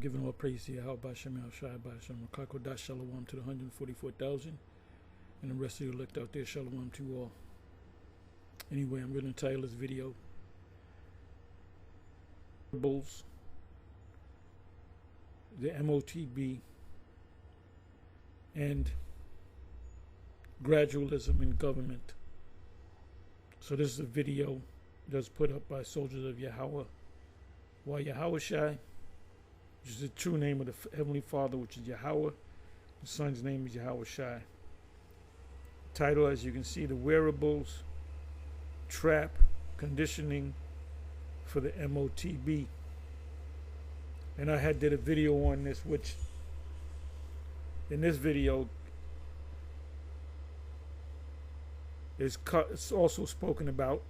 giving all praise to Yahweh Bashem Shai Bashem Makakodash Shalom to the 144,000 and the rest of you elect out there. Shalom to you all. Anyway, I'm going to title this video Wearables, the Motb, and gradualism in government. So this is a video that's put up by soldiers of Yahweh. Why Yahweh Shai, which is the true name of the Heavenly Father, which is Yahweh. The Son's name is Yahweh Shai. Title, as you can see, the Wearables, Trap, Conditioning for the Motb. And I did a video on this, which in this video it's also spoken about.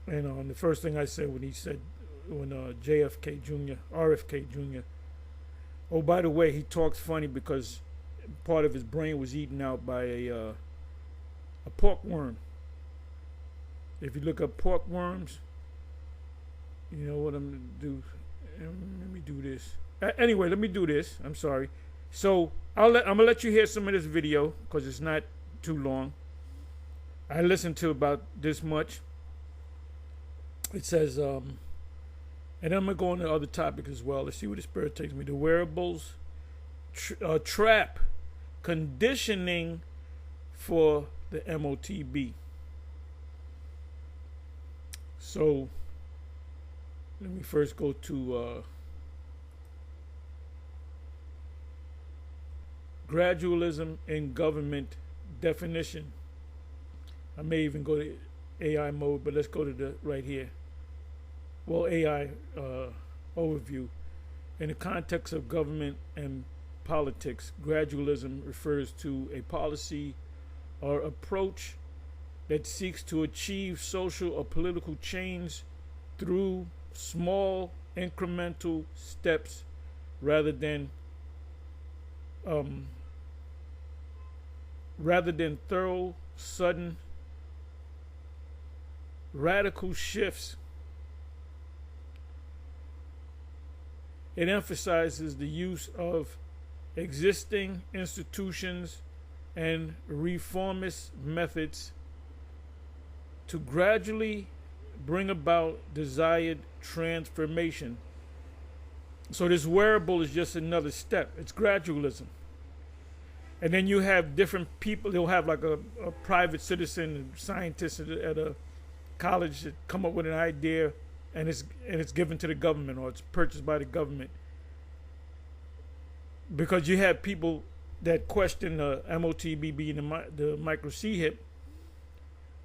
And the first thing I said when RFK Jr. Oh, by the way, he talks funny because part of his brain was eaten out by a pork worm. If you look up pork worms, you know what I'm gonna do. Let me do this. Anyway, let me do this. I'm sorry. So I'm gonna let you hear some of this video because it's not too long. I listened to about this much. It says, and then I'm going to go on to the other topic as well. Let's see where the Spirit takes me. The Wearables, Trap, Conditioning for the Motb. So, let me first go to gradualism in government definition. I may even go to AI mode, but let's go to the right here. Well, AI overview. In the context of government and politics, gradualism refers to a policy or approach that seeks to achieve social or political change through small incremental steps rather than thorough, sudden, radical shifts. It emphasizes the use of existing institutions and reformist methods to gradually bring about desired transformation. So this wearable is just another step. It's gradualism. And then you have different people. They'll have like a private citizen scientist at a college that come up with an idea, and it's given to the government, or it's purchased by the government. Because you have people that question the Motb being the micro C hip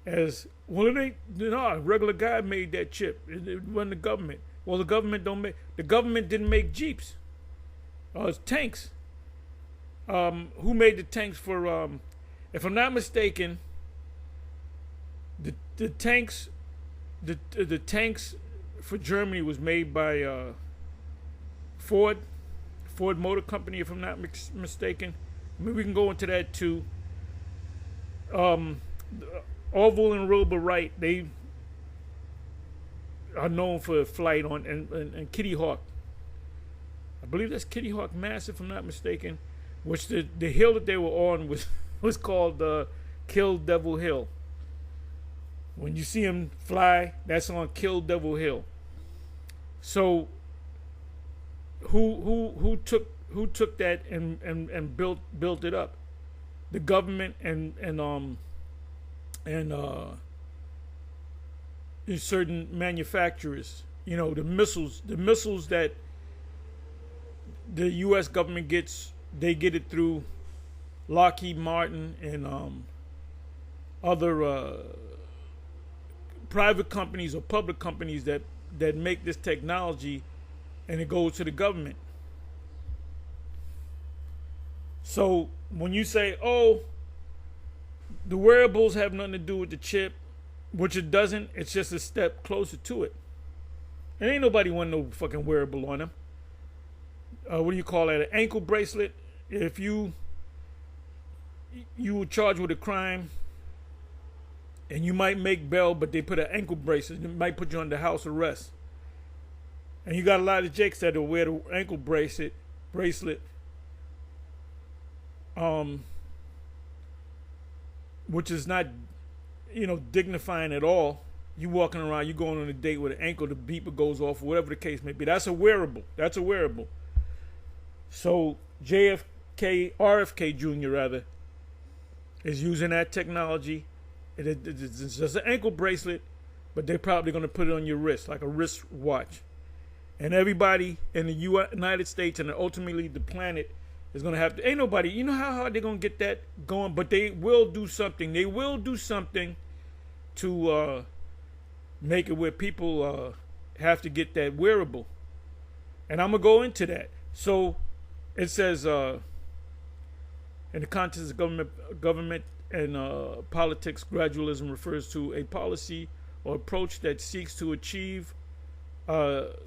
as, well, a regular guy made that chip. It wasn't the government. Well, the government didn't make Jeeps. It's tanks. Who made the tanks for, if I'm not mistaken, the tanks for Germany was made by Ford Motor Company, if I'm not mistaken. I mean, we can go into that too. Orville and Wilbur Wright, they are known for flight on and Kitty Hawk. I believe that's Kitty Hawk, Mass, if I'm not mistaken. Which the hill that they were on was called Kill Devil Hill. When you see them fly, that's on Kill Devil Hill. So who took that and built it up? The government and certain manufacturers. You know, the missiles that the U.S. government gets, they get it through Lockheed Martin and other private companies or public companies that make this technology, and it goes to the government. So when you say, oh, the wearables have nothing to do with the chip, which it doesn't, it's just a step closer to it. And ain't nobody want no fucking wearable on them. What do you call that? An ankle bracelet. If you were charged with a crime and you might make bail, but they put an ankle bracelet, it might put you under house arrest. And you got a lot of jakes that will wear the ankle bracelet, which is not, dignifying at all. You walking around, you going on a date with an ankle, the beeper goes off, whatever the case may be. That's a wearable. So RFK Jr. rather, is using that technology. It's just an ankle bracelet, but they're probably going to put it on your wrist, like a wrist watch. And everybody in the United States and ultimately the planet is going to have to, ain't nobody, you know how hard they're going to get that going, but they will do something. They will do something to make it where people have to get that wearable. And I'm going to go into that. So it says, in the context of government and politics, gradualism refers to a policy or approach that seeks to achieve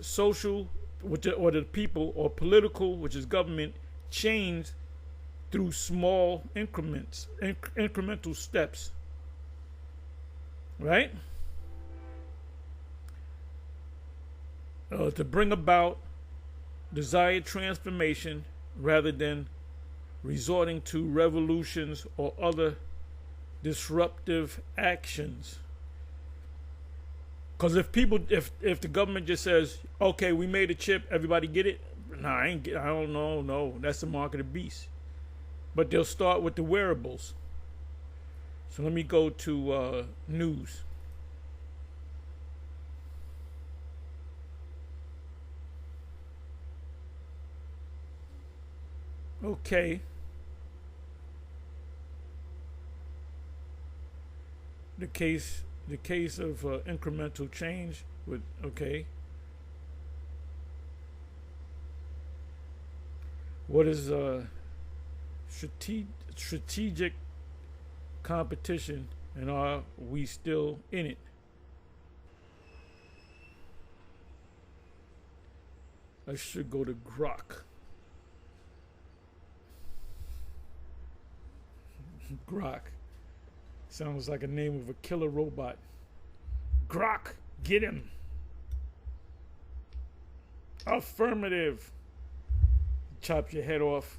social, or the people, or political, which is government, change through small increments, incremental steps. Right? To bring about desired transformation rather than resorting to revolutions or other disruptive actions. Because if the government just says, okay, we made a chip, everybody get it, I don't know, no, that's the mark of the beast. But they'll start with the wearables. So let me go to news. Okay. The case of incremental change with, okay. What is strategic competition, and are we still in it? I should go to Grok. Grok. Sounds like a name of a killer robot. Grok, get him. Affirmative. Chop your head off.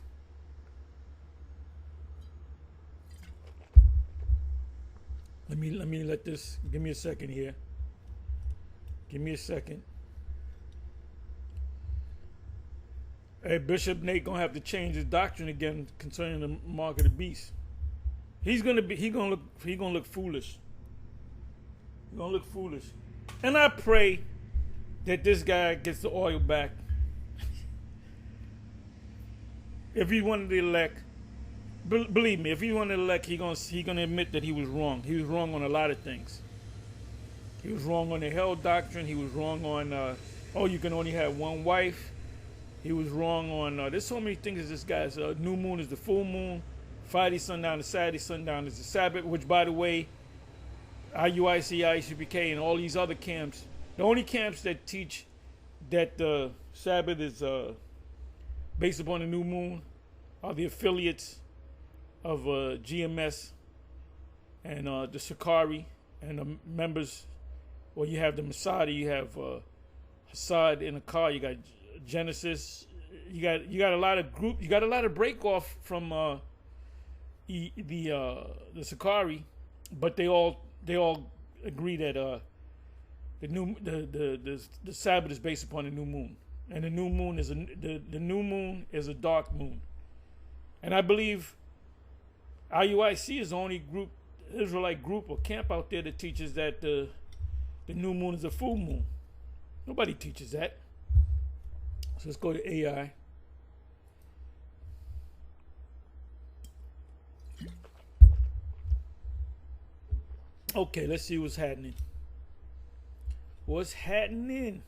Let me let this, give me a second here. Give me a second. Hey, Bishop Nate gonna have to change his doctrine again concerning the mark of the beast. He gonna look foolish. He's gonna look foolish. And I pray that this guy gets the oil back. If he wanted to elect, believe me, if he wanted to elect, he gonna admit that he was wrong. He was wrong on a lot of things. He was wrong on the hell doctrine. He was wrong on you can only have one wife. He was wrong on there's so many things. This guy's new moon is the full moon. Friday sundown to Saturday sundown is the Sabbath, which, by the way, IUIC, ICPK, and all these other camps, the only camps that teach that the Sabbath is based upon the new moon are the affiliates of GMS and the Sakari and the members. Well, you have the Masada, you have Hassad in the car, you got Genesis, you got a lot of group, you got a lot of break off from the Sakari, but they all agree that the Sabbath is based upon the new moon, and the new moon is the new moon is a dark moon, and I believe IUIC is the only group, Israelite group or camp out there that teaches that the new moon is a full moon. Nobody teaches that. So let's go to AI. Okay, let's see what's happening. What's happening?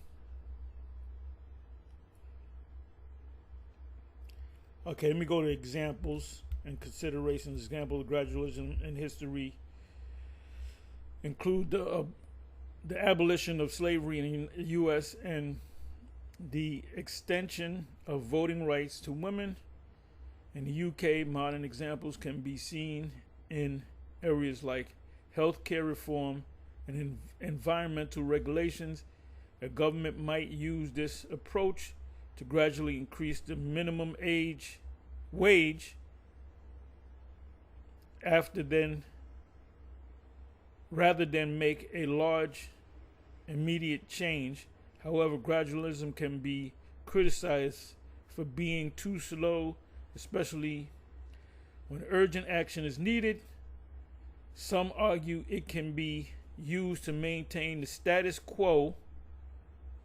Okay, let me go to examples and considerations. Example of gradualism in history include the abolition of slavery in the U.S. and the extension of voting rights to women. In the U.K., modern examples can be seen in areas like healthcare reform and environmental regulations, A government might use this approach to gradually increase the minimum wage rather than make a large immediate change. However, gradualism can be criticized for being too slow, especially when urgent action is needed. Some argue it can be used to maintain the status quo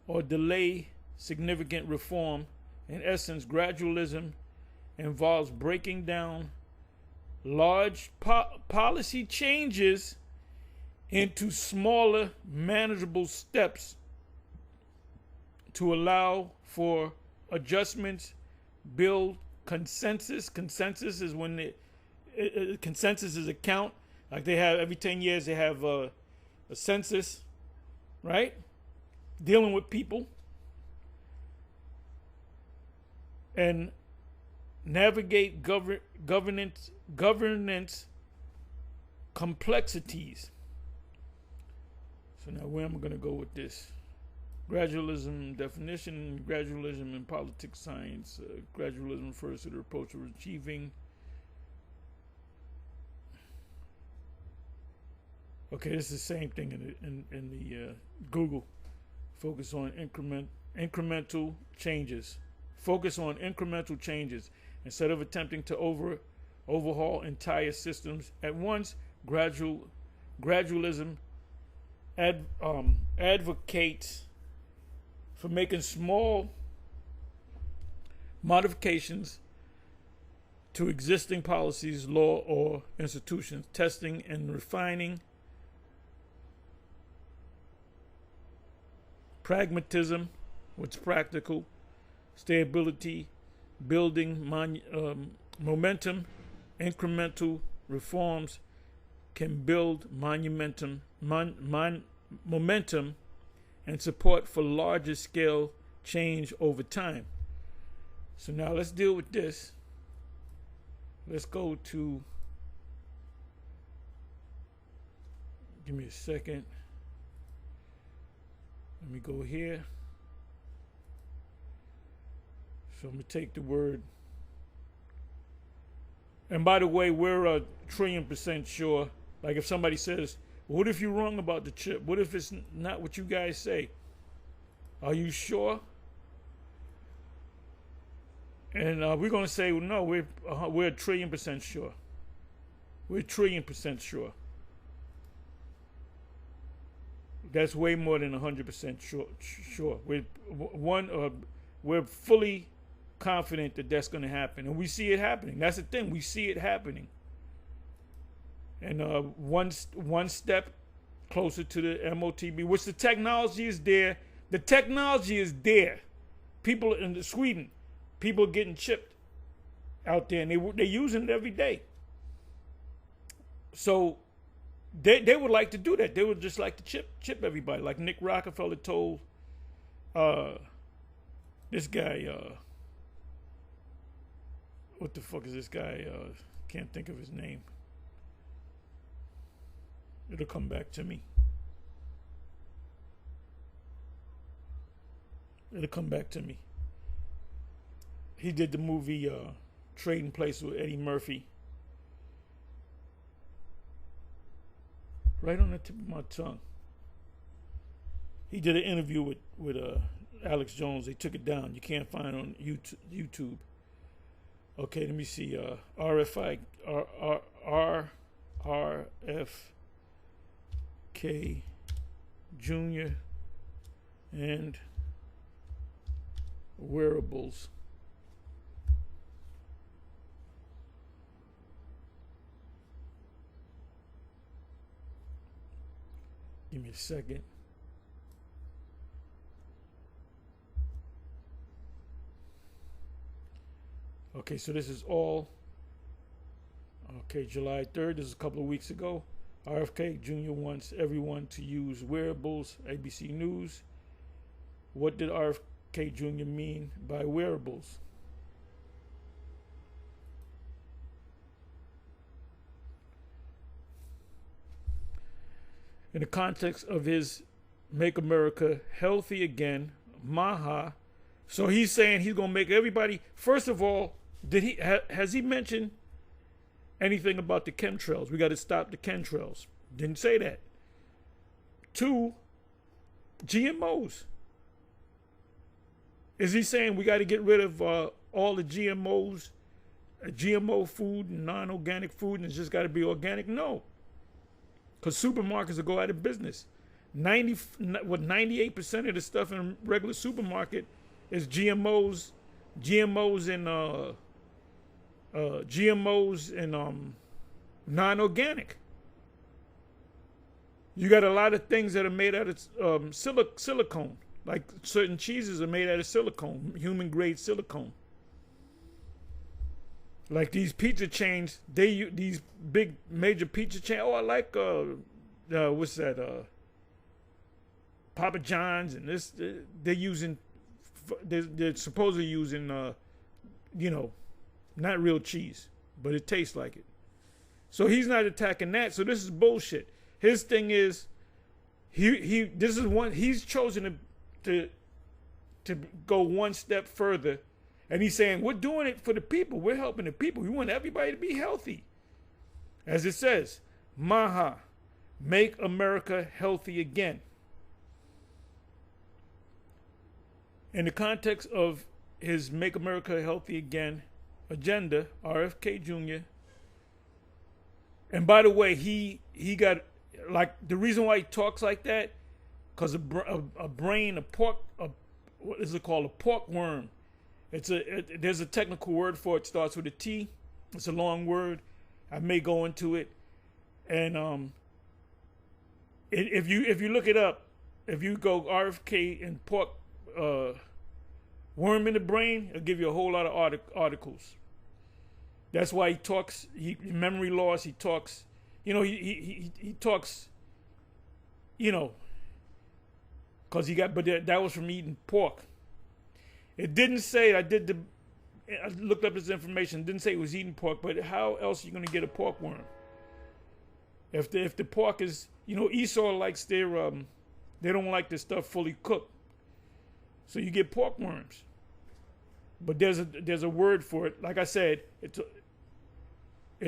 or delay significant reform. In essence, gradualism involves breaking down large policy changes into smaller, manageable steps to allow for adjustments, build consensus. Consensus is when consensus is a count. Like they have every 10 years, they have a census, right? Dealing with people and navigate governance complexities. So now where am I going to go with this? Gradualism definition, gradualism in politics science. Gradualism refers to the approach of achieving. Okay, this is the same thing in the Google. Focus on incremental changes. Focus on incremental changes instead of attempting to overhaul entire systems at once. Gradualism advocates for making small modifications to existing policies, law, or institutions, testing and refining. Pragmatism, what's practical. Stability, building momentum. Incremental reforms can build momentum and support for larger scale change over time. So now let's deal with this. Let's go to, give me a second. Let me go here. So I'm going to take the word. And by the way, we're a 1,000,000,000% sure. Like if somebody says, what if you're wrong about the chip? What if it's not what you guys say? Are you sure? And we're going to say, well, no, we're 1,000,000,000% sure. We're 1,000,000,000% sure. That's way more than 100% sure. We're fully confident that that's going to happen, and we see it happening. That's the thing; we see it happening. And one step closer to the Motb, which the technology is there. The technology is there. People in Sweden, people are getting chipped out there, and they're using it every day. So they would like to do that. They would just like to chip everybody, like Nick Rockefeller told this guy. What the fuck is this guy? Can't think of his name. It'll come back to me. It'll come back to me. He did the movie Trading Places with Eddie Murphy. Right on the tip of my tongue. He did an interview with Alex Jones. They took it down. You can't find it on YouTube. Okay, let me see. RFK Jr. and Wearables. Give me a second. Okay, so this is all. Okay, July 3rd. This is a couple of weeks ago. RFK Jr. wants everyone to use wearables. ABC News. What did RFK Jr. mean by wearables? In the context of his Make America Healthy Again, MAHA. So he's saying he's gonna make everybody. First of all, has he mentioned anything about the chemtrails? We got to stop the chemtrails. Didn't say that. 2, GMOs. Is he saying we got to get rid of all the GMOs, GMO food and non-organic food, and it's just got to be organic? No, because supermarkets will go out of business. 98% of the stuff in a regular supermarket is GMOs and non-organic. You got a lot of things that are made out of silicone, like certain cheeses are made out of silicone, human grade silicone. Like these pizza chains, these big major pizza chains. Oh, I like what's that? Papa John's and this. They're supposedly using not real cheese, but it tastes like it. So he's not attacking that. So this is bullshit. His thing is, he's chosen to go one step further, and he's saying we're doing it for the people. We're helping the people. We want everybody to be healthy. As it says, MAHA, Make America Healthy Again. In the context of his Make America Healthy Again agenda, RFK Jr., and by the way, he got, like, the reason why he talks like that, because a pork, what is it called? A pork worm. There's a technical word for it. Starts with a T. It's a long word. I may go into it. And if you look it up, if you go RFK and pork worm in the brain, it'll give you a whole lot of articles. That's why he talks. Memory loss. He talks. He talks. Because he got. But that was from eating pork. It didn't say. I looked up this information. It didn't say he was eating pork. But how else are you going to get a pork worm? If the pork is, Esau likes their they don't like their stuff fully cooked. So you get pork worms. But there's a word for it. Like I said, it's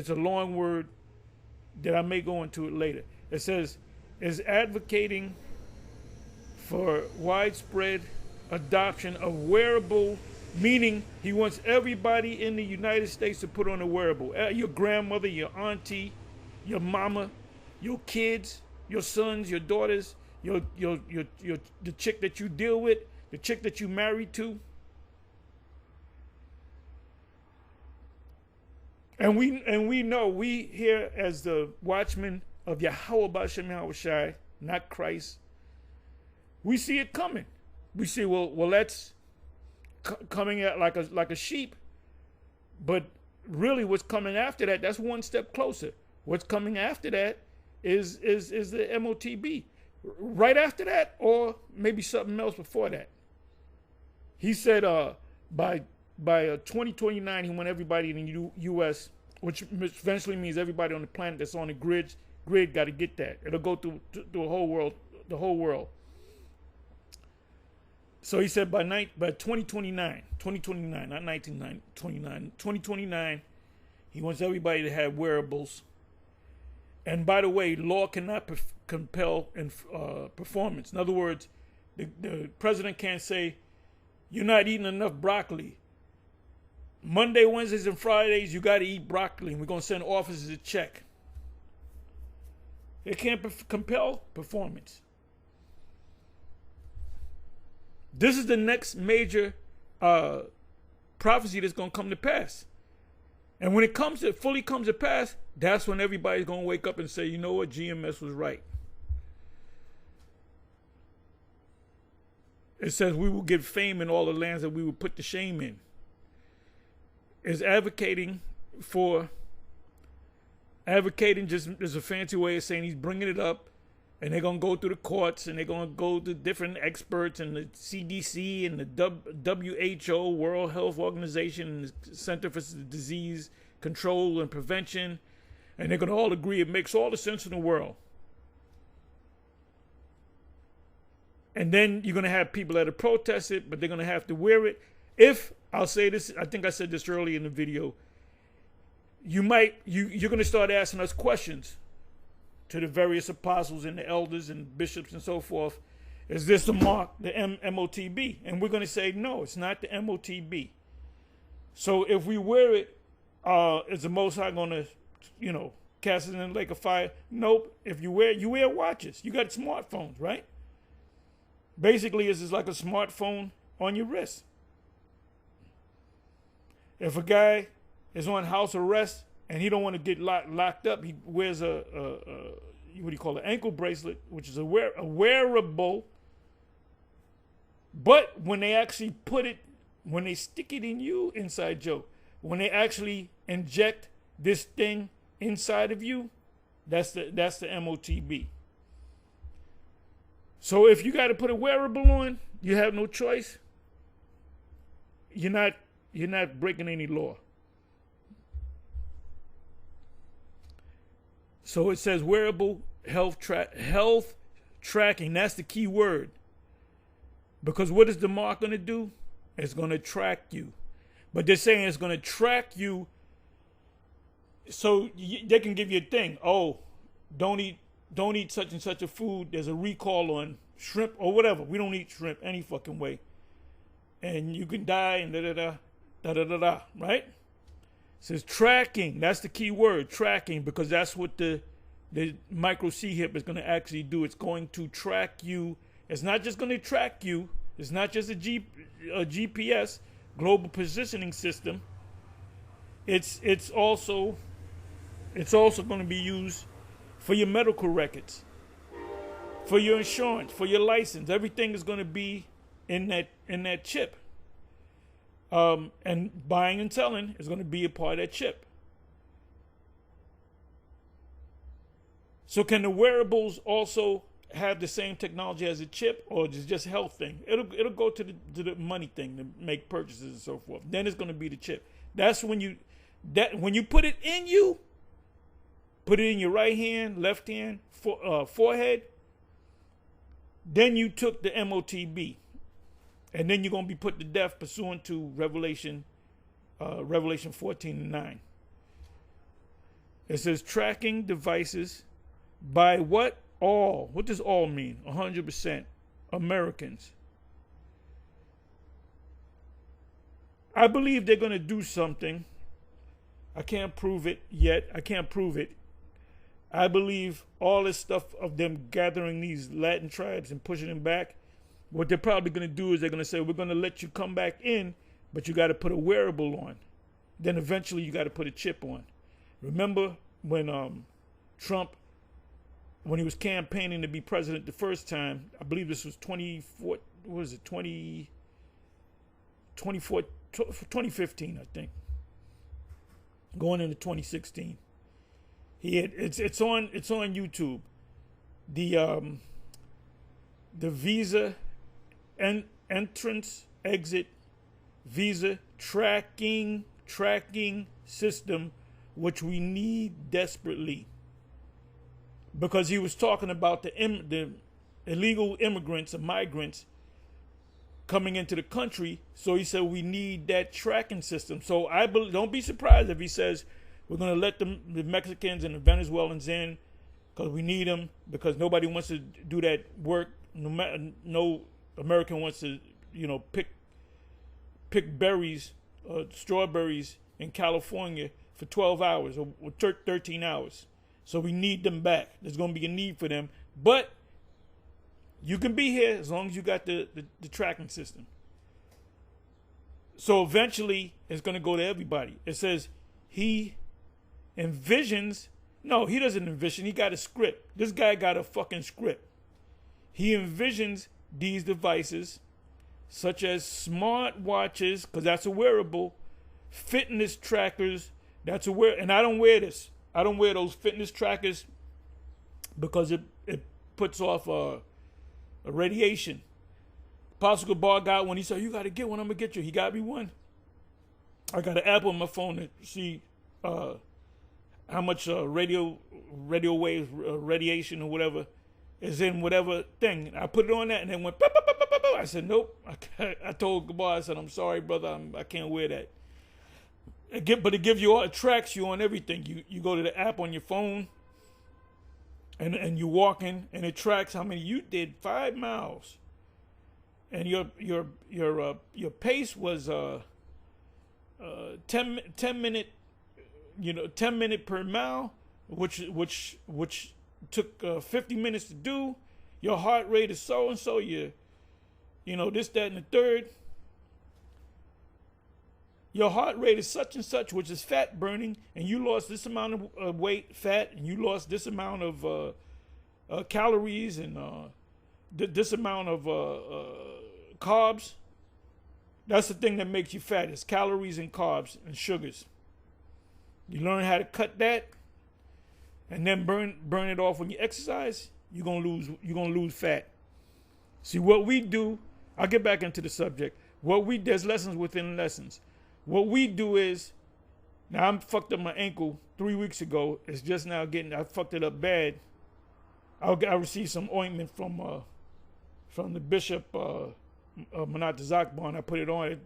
a long word that I may go into it later. It says, is advocating for widespread adoption of wearable, meaning he wants everybody in the United States to put on a wearable. Your grandmother, your auntie, your mama, your kids, your sons, your daughters, the chick that you deal with, the chick that you married to. And we know, we here as the watchmen of Yahweh B'Shem Yahushai, not Christ, we see it coming. We see, well, that's coming out like a sheep. But really what's coming after that, that's one step closer. What's coming after that is the Motb. Right after that, or maybe something else before that. He said by 2029, he want everybody in the U.S., which eventually means everybody on the planet that's on the grid got to get that. It'll go through the whole world. So he said by 2029, not 1929, 2029, he wants everybody to have wearables. And by the way, law cannot compel performance. In other words, the president can't say, you're not eating enough broccoli. Monday, Wednesdays, and Fridays, you got to eat broccoli, and we're going to send officers a check. They can't compel performance. This is the next major prophecy that's going to come to pass. And when it fully comes to pass, that's when everybody's going to wake up and say, you know what, GMS was right. It says we will get fame in all the lands that we will put the shame in. Is advocating just is a fancy way of saying he's bringing it up, and they're going to go through the courts, and they're going to go to different experts and the CDC and the WHO, World Health Organization, and the Center for Disease Control and Prevention, and they're going to all agree it makes all the sense in the world. And then you're going to have people that are protest it, but they're going to have to wear it. If, I'll say this, I think I said this earlier in the video, you're going to start asking us questions to the various apostles and the elders and bishops and so forth. Is this the mark, the Motb? And we're going to say, no, it's not the Motb. So if we wear it, is the Most High going to, cast it in the lake of fire? Nope. If you wear watches. You got smartphones, right? Basically, it's just like a smartphone on your wrist. If a guy is on house arrest and he don't want to get locked up, he wears a what do you call it, ankle bracelet, which is a wearable. But when they actually when they stick it in you, inside joke, when they actually inject this thing inside of you, that's the Motb. So if you got to put a wearable on, you have no choice. You're not breaking any law. So it says wearable health tracking. That's the key word. Because what is the mark going to do? It's going to track you. But they're saying it's going to track you so they can give you a thing. Oh, don't eat such and such a food. There's a recall on shrimp or whatever. We don't eat shrimp any fucking way. And you can die and da-da-da-da, right? It says tracking. That's the key word, tracking, because that's what the micro C-hip is going to actually do. It's going to track you. It's not just going to track you. It's not just a GPS, global positioning system. It's also going to be used for your medical records, for your insurance, for your license. Everything is going to be in that chip. And buying and selling is going to be a part of that chip. So can the wearables also have the same technology as a chip, or is it just health thing? It'll go to the money thing to make purchases and so forth. Then it's going to be the chip. That's when you put it in you, put it in your right hand, left hand, forehead. Then you took the Motb, and then you're going to be put to death pursuant to Revelation 14:9. It says tracking devices by what? All. What does all mean? 100% Americans. I believe they're going to do something. I can't prove it yet. I believe all this stuff of them gathering these Latin tribes and pushing them back, what they're probably going to do is they're going to say, we're going to let you come back in, but you got to put a wearable on. Then eventually you got to put a chip on. Remember when Trump, when he was campaigning to be president the first time, I believe this was 2015, I think, going into 2016. He had, it's on YouTube. The visa entrance exit visa tracking system, which we need desperately, because he was talking about the illegal immigrants and migrants coming into the country. So he said we need that tracking system. So don't be surprised if he says we're going to let the Mexicans and the Venezuelans in because we need them, because nobody wants to do that work. No American wants to, pick berries, strawberries in California for 12 hours or 13 hours. So we need them back. There's going to be a need for them. But you can be here as long as you got the tracking system. So eventually it's going to go to everybody. It says he envisions. No, he doesn't envision. He got a script. This guy got a fucking script. He envisions these devices, such as smart watches, because that's a wearable, fitness trackers, that's a wear. And I don't wear this. I don't wear those fitness trackers because it puts off a radiation. Apostle Gabar got one. He said, you got to get one. I'm going to get you. He got me one. I got an app on my phone to see how much radio waves, radiation or whatever is in whatever thing. I put it on that and then went, pop, pop, pop, pop, pop. I said, nope. I told Gabar, I said, I'm sorry, brother. I can't wear that. But it gives you all, it tracks you on everything. You go to the app on your phone and you walking and it tracks how many you did, 5 miles. And your pace was 10 minute, 10 minute per mile, which took 50 minutes to do. Your heart rate is so and so. This, that, and the third. Your heart rate is such and such, which is fat burning, and you lost this amount of weight, fat, and you lost this amount of calories and this amount of carbs. That's the thing that makes you fat, is calories and carbs and sugars. You learn how to cut that, and then burn it off when you exercise. You're gonna lose fat. See what we do. I'll get back into the subject. There's lessons within lessons. What we do is, now I'm fucked up my ankle 3 weeks ago. It's just now I fucked it up bad. I received some ointment from the bishop, Motb Zakban. I put it on. It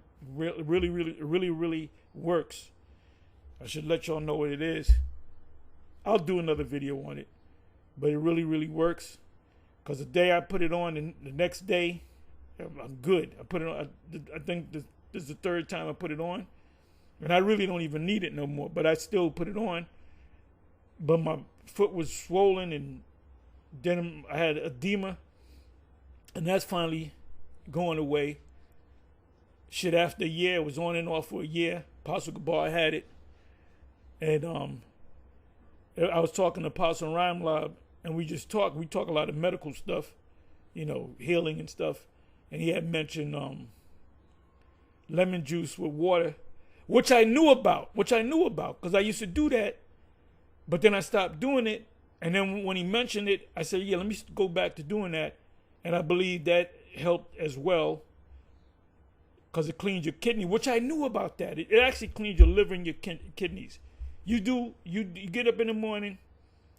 really works. I should let y'all know what it is. I'll do another video on it, but it really works. Because the day I put it on, and the next day, I'm good. I put it on. I think this is the 3rd time I put it on, and I really don't even need it no more. But I still put it on. But my foot was swollen, and then I had edema, and that's finally going away. Shit, after a year, it was on and off for a year. Apostle Gabar had it, and I was talking to Apostle Rhymelab, and we talk a lot of medical stuff, healing and stuff, and he had mentioned lemon juice with water, which I knew about because I used to do that, but then I stopped doing it. And then when he mentioned it, I said, yeah, let me go back to doing that. And I believe that helped as well, because it cleans your kidney, which I knew about that. It actually cleans your liver and your kidneys. You get up in the morning,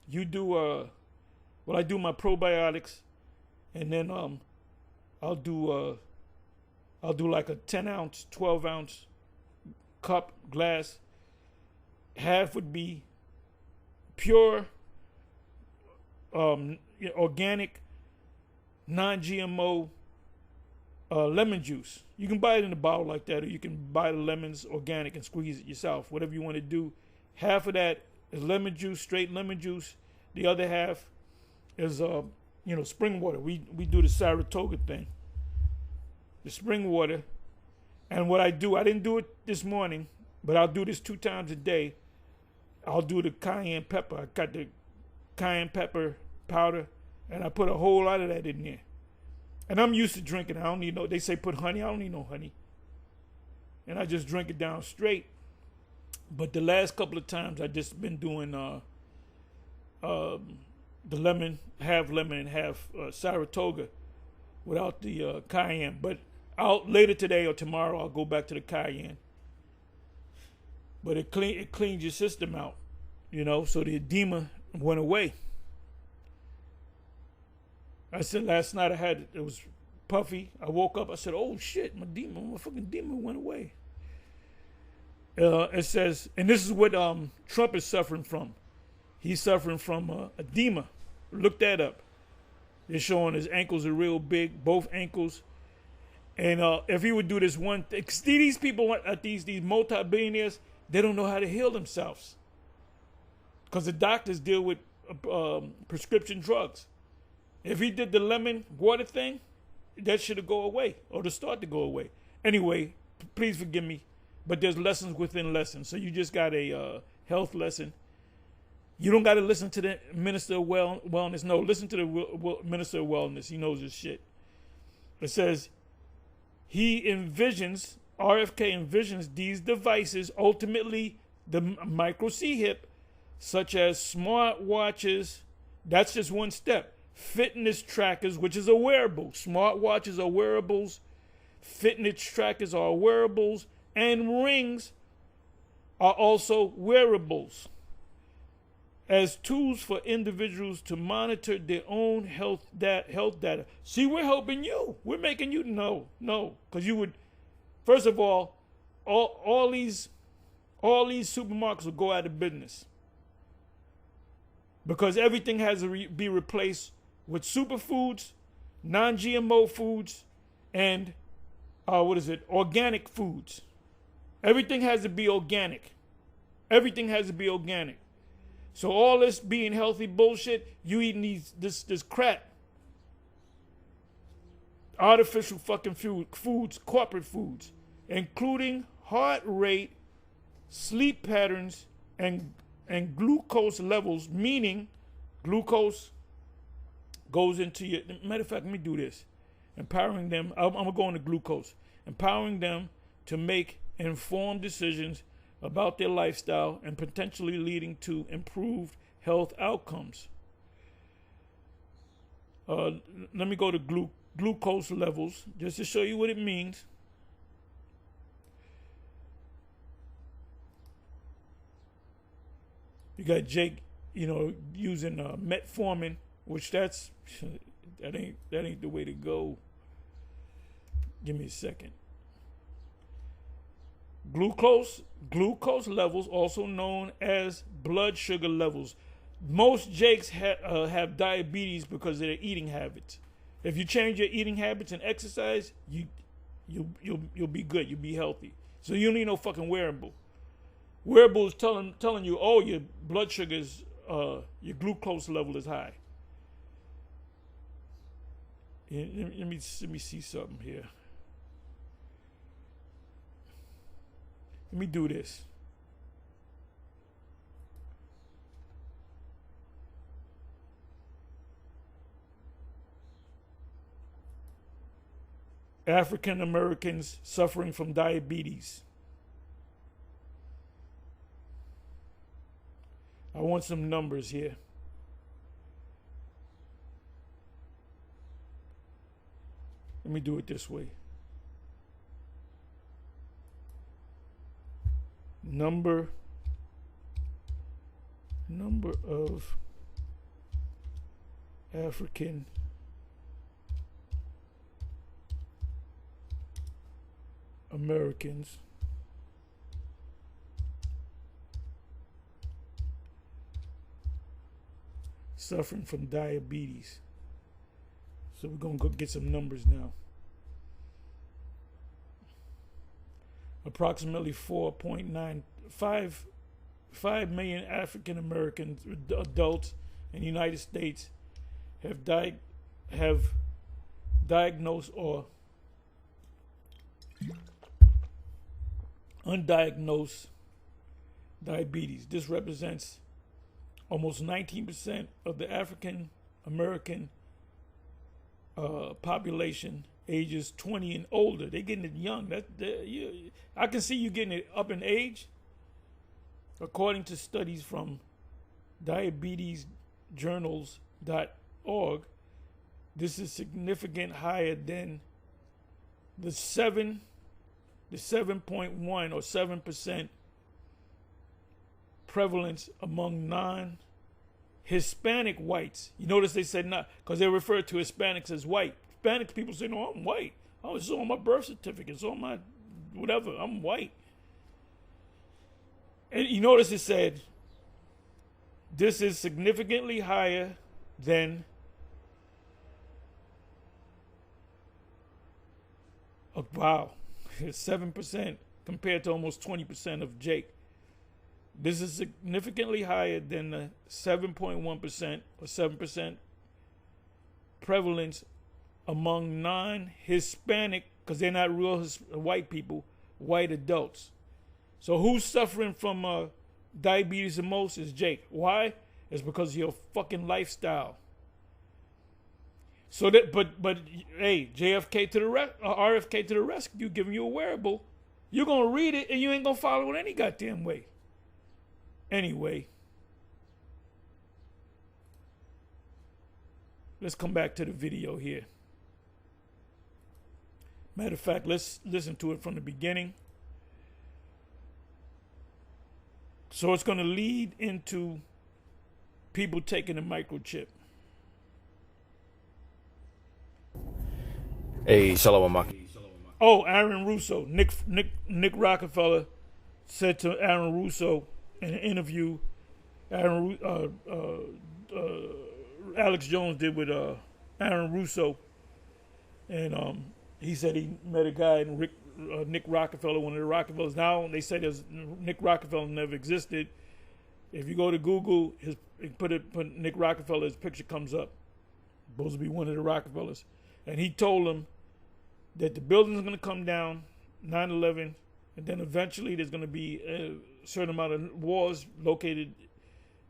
you do I do my probiotics, and then I'll do like a 10-ounce, 12-ounce cup, glass. Half would be pure, organic, non-GMO lemon juice. You can buy it in a bottle like that, or you can buy the lemons organic and squeeze it yourself, whatever you want to do. Half of that is lemon juice, straight lemon juice. The other half is spring water. We do the Saratoga thing, the spring water. And what I didn't do it this morning, but I'll do this 2 times a day. I'll do the cayenne pepper. I got the cayenne pepper powder, and I put a whole lot of that in there. And I'm used to drinking. I don't need they say put honey. I don't need no honey. And I just drink it down straight. But the last couple of times, I just been doing the lemon and half Saratoga without the cayenne. But later today or tomorrow, I'll go back to the cayenne. But it cleans your system out, so the edema went away. I said last night it was puffy. I woke up, I said, oh shit, my fucking demon went away. It says, and this is what Trump is suffering from. He's suffering from edema. Look that up. They're showing his ankles are real big, both ankles. And if he would do this one thing, these people, these multi-billionaires, they don't know how to heal themselves. Because the doctors deal with prescription drugs. If he did the lemon water thing, that should go away, or to start to go away. Anyway, please forgive me, but there's lessons within lessons. So you just got a health lesson. You don't got to listen to the minister of wellness. No, listen to the minister of wellness. He knows his shit. It says, RFK envisions these devices, ultimately the micro C-hip, such as smart watches. That's just one step. Fitness trackers, which is a wearable. Smart watches are wearables. Fitness trackers are wearables. And rings are also wearables. as tools for individuals to monitor their own health data. See, we're helping you. We're making you no, because you would. First of all these supermarkets will go out of business because everything has to be replaced with superfoods, non-GMO foods, and organic foods. Everything has to be organic. Everything has to be organic. So all this being healthy bullshit, you eating this crap. Artificial fucking foods, corporate foods, including heart rate, sleep patterns, and glucose levels, meaning glucose goes into your, matter of fact, let me do this. Empowering them, I'm gonna go into glucose. Empowering them to make informed decisions about their lifestyle and potentially leading to improved health outcomes. Let me go to glucose levels just to show you what it means. You got Jake, using metformin, which that ain't the way to go. Give me a second. Glucose levels, also known as blood sugar levels. Most Jakes have diabetes because of their eating habits. If you change your eating habits and exercise, you'll be good. You'll be healthy. So you don't need no fucking wearable. Wearables telling you, oh, your blood sugar is, your glucose level is high. Let me see something here. Let me do this. African Americans suffering from diabetes. I want some numbers here. Let me do it this way. Number of African Americans suffering from diabetes. So we're going to go get some numbers now. Approximately 4.95 million African American adults in the United States have diagnosed or undiagnosed diabetes. This represents almost 19% of the African American population ages 20 and older. They're getting it young. I can see you getting it up in age. According to studies from diabetesjournals.org, this is significant higher than the 7.1 or 7% prevalence among non-Hispanic whites. You notice they said not, because they refer to Hispanics as white. Hispanic people say, no, I'm white. Oh, it's on my birth certificate. It's on my whatever. I'm white. And you notice it said, this is significantly higher than wow, 7% compared to almost 20% of Jake. This is significantly higher than the 7.1% or 7% prevalence among non-Hispanic, because they're not real white people, white adults. So who's suffering from diabetes the most is Jake. Why? It's because of your fucking lifestyle. So that, but hey, JFK to the RFK to the rescue, giving you a wearable. You're gonna read it and you ain't gonna follow it any goddamn way. Anyway, let's come back to the video here. Matter of fact, let's listen to it from the beginning. So it's going to lead into people taking the microchip. Hey, Shalom Maki. Oh, Aaron Russo, Nick Rockefeller said to Aaron Russo in an interview, Alex Jones did with Aaron Russo, and he said he met a guy named Nick Rockefeller, one of the Rockefellers. Now they say Nick Rockefeller never existed. If you go to Google, put Nick Rockefeller, his picture comes up. Supposed to be one of the Rockefellers, and he told him that the building's going to come down, 9/11, and then eventually there's going to be a certain amount of wars located,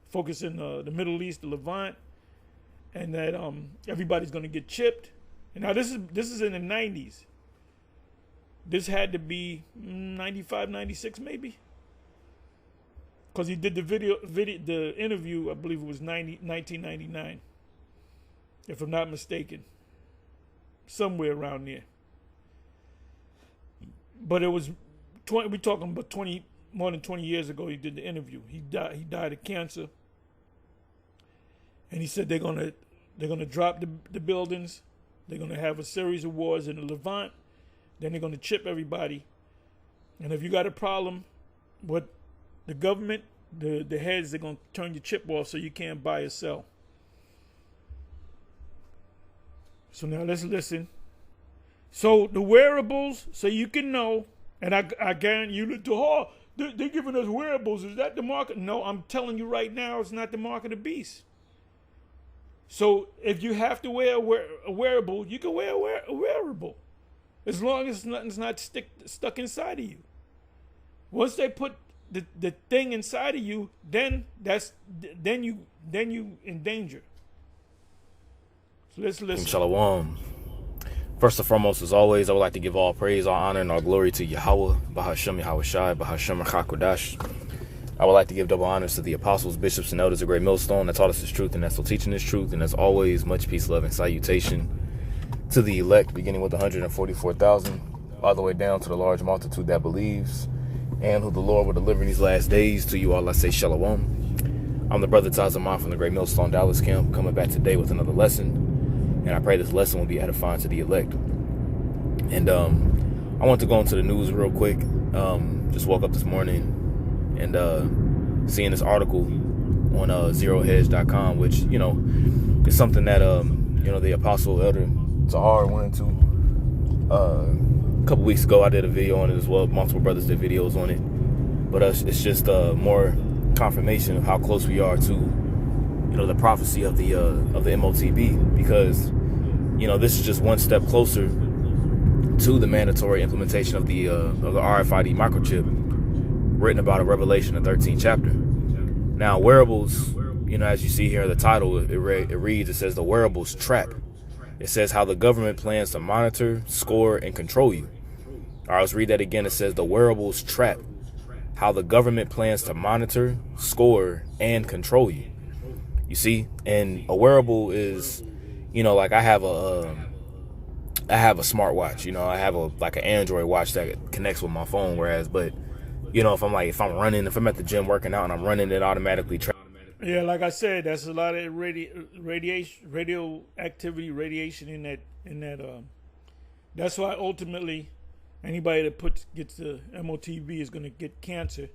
focused in the Middle East, the Levant, and that everybody's going to get chipped. And now this is in the 90s. This had to be 95, 96 maybe, because he did the interview. I believe it was 1999, if I'm not mistaken, somewhere around there. But it was we're talking about more than 20 years ago. He did the interview. He died of cancer, and he said they're gonna drop the buildings. They're gonna have a series of wars in the Levant. Then they're gonna chip everybody. And if you got a problem with the government, the heads, they're gonna turn your chip off so you can't buy or sell. So now let's listen. So the wearables, so you can know, and I guarantee you, they're giving us wearables. Is that the market? No, I'm telling you right now, it's not the mark of the beast. So if you have to wear a wearable, you can wear a wearable, as long as nothing's not stuck inside of you. Once they put the thing inside of you, then you in danger. So let's listen. Shalom. First and foremost, as always, I would like to give all praise, all honor, and all glory to Yahweh, Bahashem Yahweh Shai, Bahashem Chakodash. I would like to give double honors to the apostles, bishops, and elders of Great Millstone that taught us this truth and that's still teaching this truth. And as always, much peace, love, and salutation to the elect, beginning with 144,000, all the way down to the large multitude that believes, and who the Lord will deliver in these last days. To you all, I say shalom. I'm the brother Tazaman from the Great Millstone Dallas Camp, coming back today with another lesson. And I pray this lesson will be edifying to the elect. And I want to go into the news real quick. Just woke up this morning and seeing this article on zerohedge.com, which, is something that, the Apostle Elder Zahar went into a couple weeks ago. I did a video on it as well. Multiple brothers did videos on it. But it's just more confirmation of how close we are to the prophecy of the Motb, because this is just one step closer to the mandatory implementation of the RFID microchip written about in Revelation, the 13th chapter. Now, wearables, as you see here in the title, it reads, it says the wearables trap. It says how the government plans to monitor, score, and control you. All right, let's read that again. It says the wearables trap. How the government plans to monitor, score, and control you. You see, and a wearable is, like I have a smartwatch. I have an Android watch that connects with my phone. But if I'm running, if I'm at the gym working out and I'm running, it automatically tracks. Yeah, like I said, that's a lot of radioactivity, radiation in that. That's why ultimately, anybody that gets the MOTB is going to get cancer.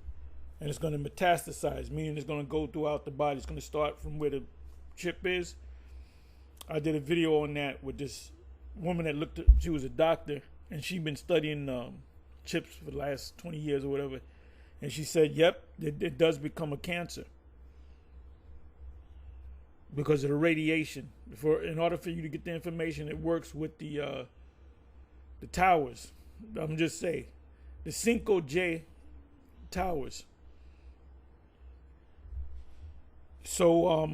And it's going to metastasize, meaning it's going to go throughout the body. It's going to start from where the chip is. I did a video on that with this woman that she was a doctor, and she'd been studying chips for the last 20 years or whatever. And she said, yep, it does become a cancer because of the radiation. In order for you to get the information, it works with the towers. I'm just saying, the 5J towers. So,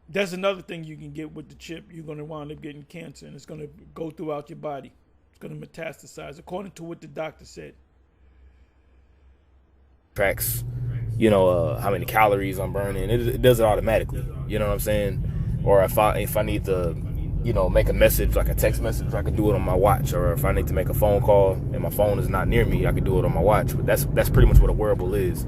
that's another thing you can get with the chip. You're going to wind up getting cancer, and it's going to go throughout your body. It's going to metastasize, according to what the doctor said. Tracks, how many calories I'm burning. It does it automatically. You know what I'm saying? Or if I need to, make a message, like a text message, I can do it on my watch. Or if I need to make a phone call and my phone is not near me, I can do it on my watch. But that's pretty much what a wearable is.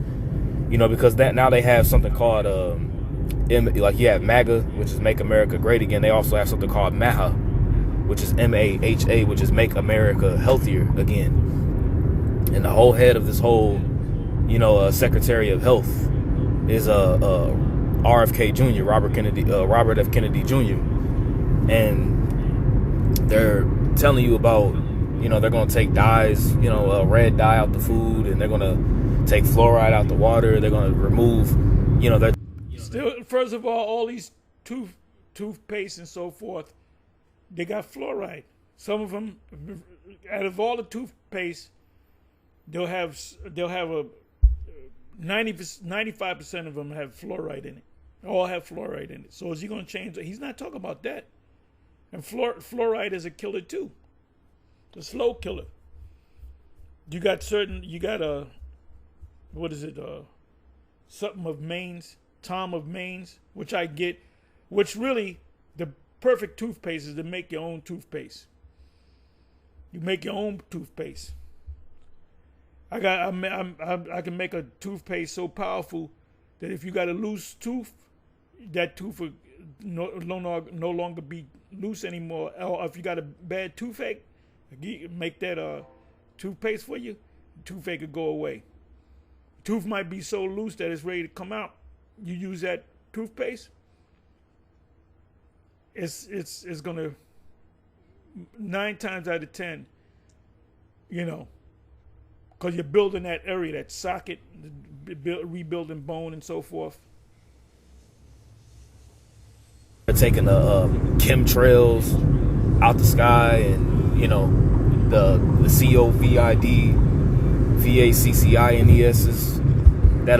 You know, because that now they have something called like you have MAGA, which is Make America Great Again. They also have something called MAHA, which is MAHA, which is Make America Healthier Again. And the whole head of this whole, Secretary of Health is RFK Jr., Robert F. Kennedy Jr. And they're telling you about, they're going to take dyes, red dye out the food, and they're going to take fluoride out the water. They're going to remove, that. Still, first of all these toothpaste and so forth, they got fluoride. Some of them, out of all the toothpaste, they'll have a 95% of them have fluoride in it. All have fluoride in it. So is he going to change it? He's not talking about that. And fluoride is a killer too. A slow killer. You got something of Maine's, Tom of Maine's, which I get, which really the perfect toothpaste is to make your own toothpaste. You make your own toothpaste. I can make a toothpaste so powerful that if you got a loose tooth, that tooth will no longer be loose anymore. Or if you got a bad toothache, make that toothpaste for you. Toothache will go away. Tooth might be so loose that it's ready to come out. You use that toothpaste, it's gonna 9 times out of 10, because you're building that area, that socket, rebuilding bone and so forth. They're taking the chemtrails out the sky, and the COVID, VACCINESs that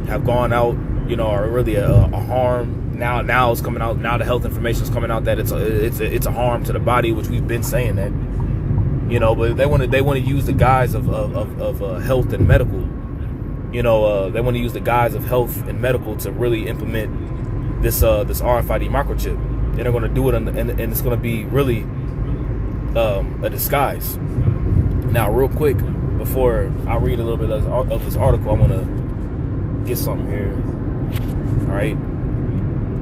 have gone out, are really a harm. Now it's coming out. Now the health information is coming out that it's a harm to the body, which we've been saying that. But they want to use the guise of health and medical. They want to use the guise of health and medical to really implement this RFID microchip. And they're going to do it, and it's going to be really a disguise. Now, real quick, before I read a little bit of this article, I want to get something here. All right.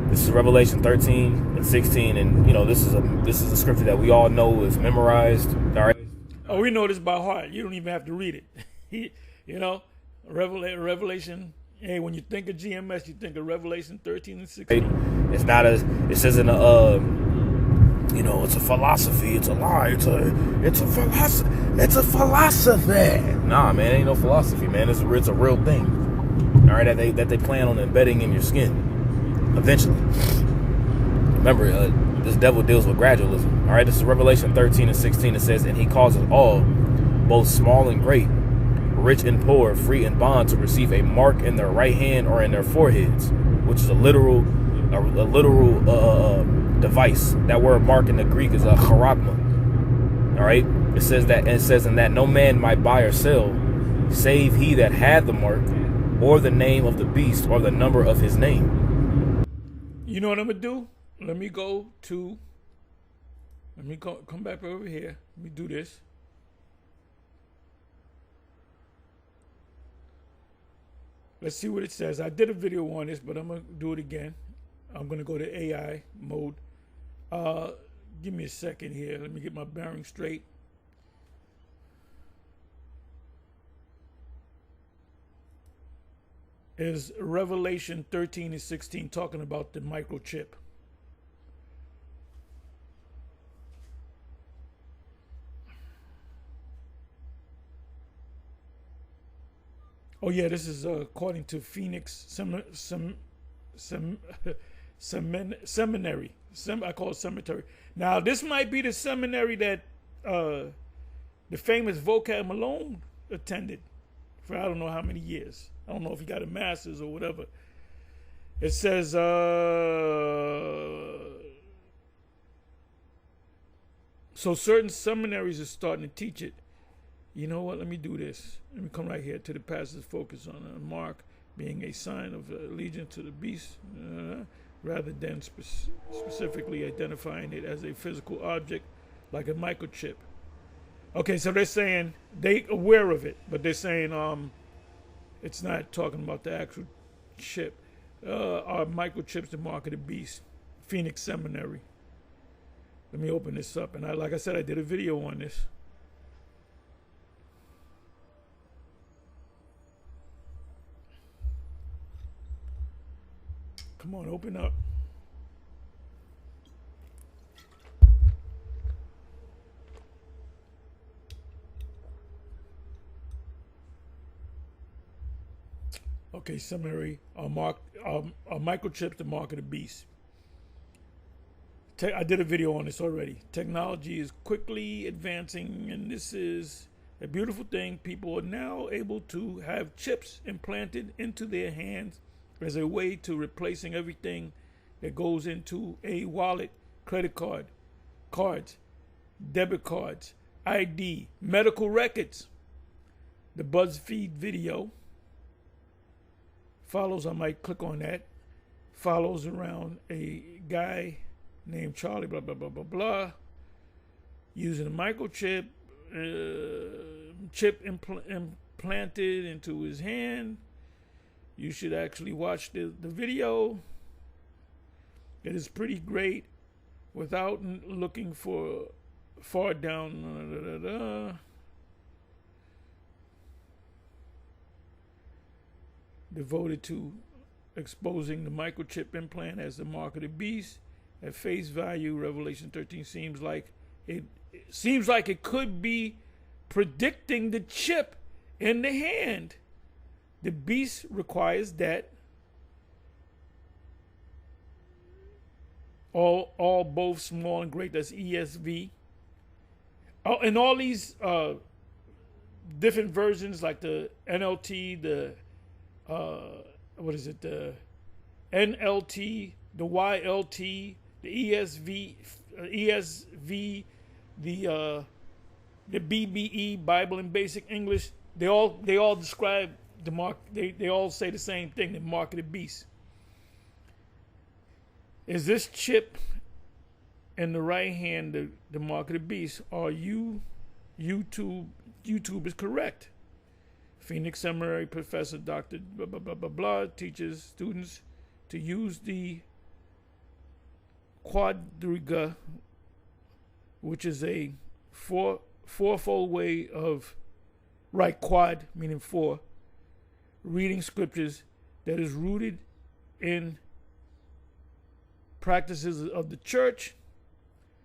This is Revelation 13 and 16, and this is a scripture that we all know is memorized. All right. Oh, we know this by heart. You don't even have to read it. Revelation. Hey, when you think of GMS, you think of Revelation 13 and 16. It's not it says in it's a philosophy. It's a lie. It's a philosophy. It's a philosophy. Nah, man, it ain't no philosophy, man. It's a real thing. All right, that they plan on embedding in your skin. Eventually. Remember, this devil deals with gradualism. All right, this is Revelation 13 and 16. It says, and he causes all, both small and great, rich and poor, free and bond, to receive a mark in their right hand or in their foreheads, which is a literal device. That word mark in the Greek is a charagma. All right, it says in that no man might buy or sell, save he that had the mark, or the name of the beast, or the number of his name. You know what I'm gonna do? Let me come back over here. Let me do this. Let's see what it says. I did a video on this, but I'm gonna do it again. I'm gonna go to AI mode. Give me a second here. Let me get my bearings straight. Is Revelation 13 and 16 talking about the microchip? Oh yeah, this is according to Phoenix Seminary. I call it cemetery. Now this might be the seminary that the famous Vocab Malone attended for I don't know how many years. I don't know if he got a master's or whatever. It says, so certain seminaries are starting to teach it. You know what? Let me do this. Let me come right here to the passage focus on a mark being a sign of allegiance to the beast, rather than specifically identifying it as a physical object like a microchip. Okay, so they're saying they aware of it, but they're saying It's not talking about the actual chip. Are microchips the mark of the beast? Phoenix Seminary. Let me open this up. And like I said, I did a video on this. Come on, open up. Okay, summary. Microchips, the mark of the beast. I did a video on this already. Technology is quickly advancing, and this is a beautiful thing. People are now able to have chips implanted into their hands as a way to replacing everything that goes into a wallet, credit card, cards, debit cards, ID, medical records. The BuzzFeed video follows, I might click on that, follows around a guy named Charlie, blah, blah, blah, blah, blah, using a microchip, implanted into his hand. You should actually watch the video. It is pretty great without looking for far down. Devoted to exposing the microchip implant as the mark of the beast. At face value, Revelation 13 seems like it could be predicting the chip in the hand. The beast requires that all both small and great, that's ESV. Oh, and all these different versions, like the NLT, the the NLT, the YLT, the ESV, the BBE, Bible in Basic English. They all describe the mark. They all say the same thing: the mark of the beast. Is this chip in the right hand the mark of the beast? Are YouTube is correct? Phoenix Seminary Professor Dr. Blah, blah, blah, blah, blah teaches students to use the quadriga, which is a fourfold way of, quad meaning four, reading scriptures that is rooted in practices of the church,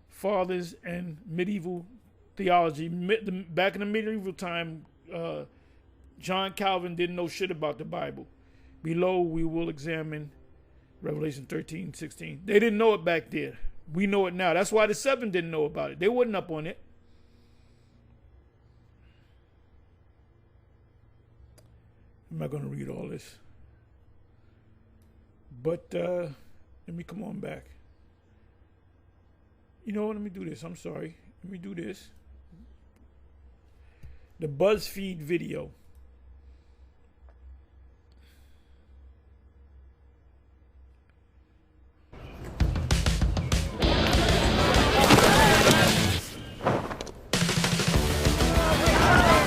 fathers, and medieval theology. Back in the medieval time, John Calvin didn't know shit about the Bible. Below, we will examine Revelation 13:16. They didn't know it back there. We know it now. That's why the seven didn't know about it. They wasn't up on it. I'm not going to read all this. But let me come on back. You know what? Let me do this. I'm sorry. Let me do this. The BuzzFeed video.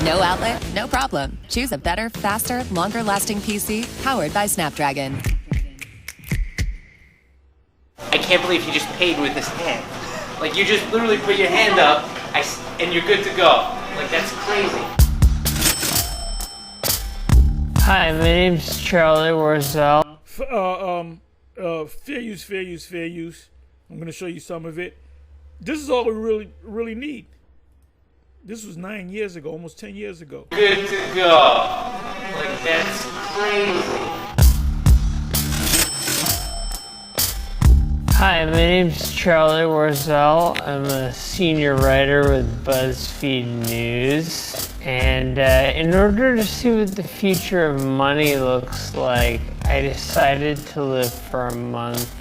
No outlet? No problem. Choose a better, faster, longer-lasting PC powered by Snapdragon. I can't believe he just paid with his hand. Like, you just literally put your hand up, and you're good to go. Like, that's crazy. Hi, my name's Charlie Warzel. Fair use. I'm going to show you some of it. This is all we really need. This was 9 years ago, almost 10 years ago. Good to go. Like, that's crazy. Hi, my name's Charlie Warzel. I'm a senior writer with BuzzFeed News. And in order to see what the future of money looks like, I decided to live for a month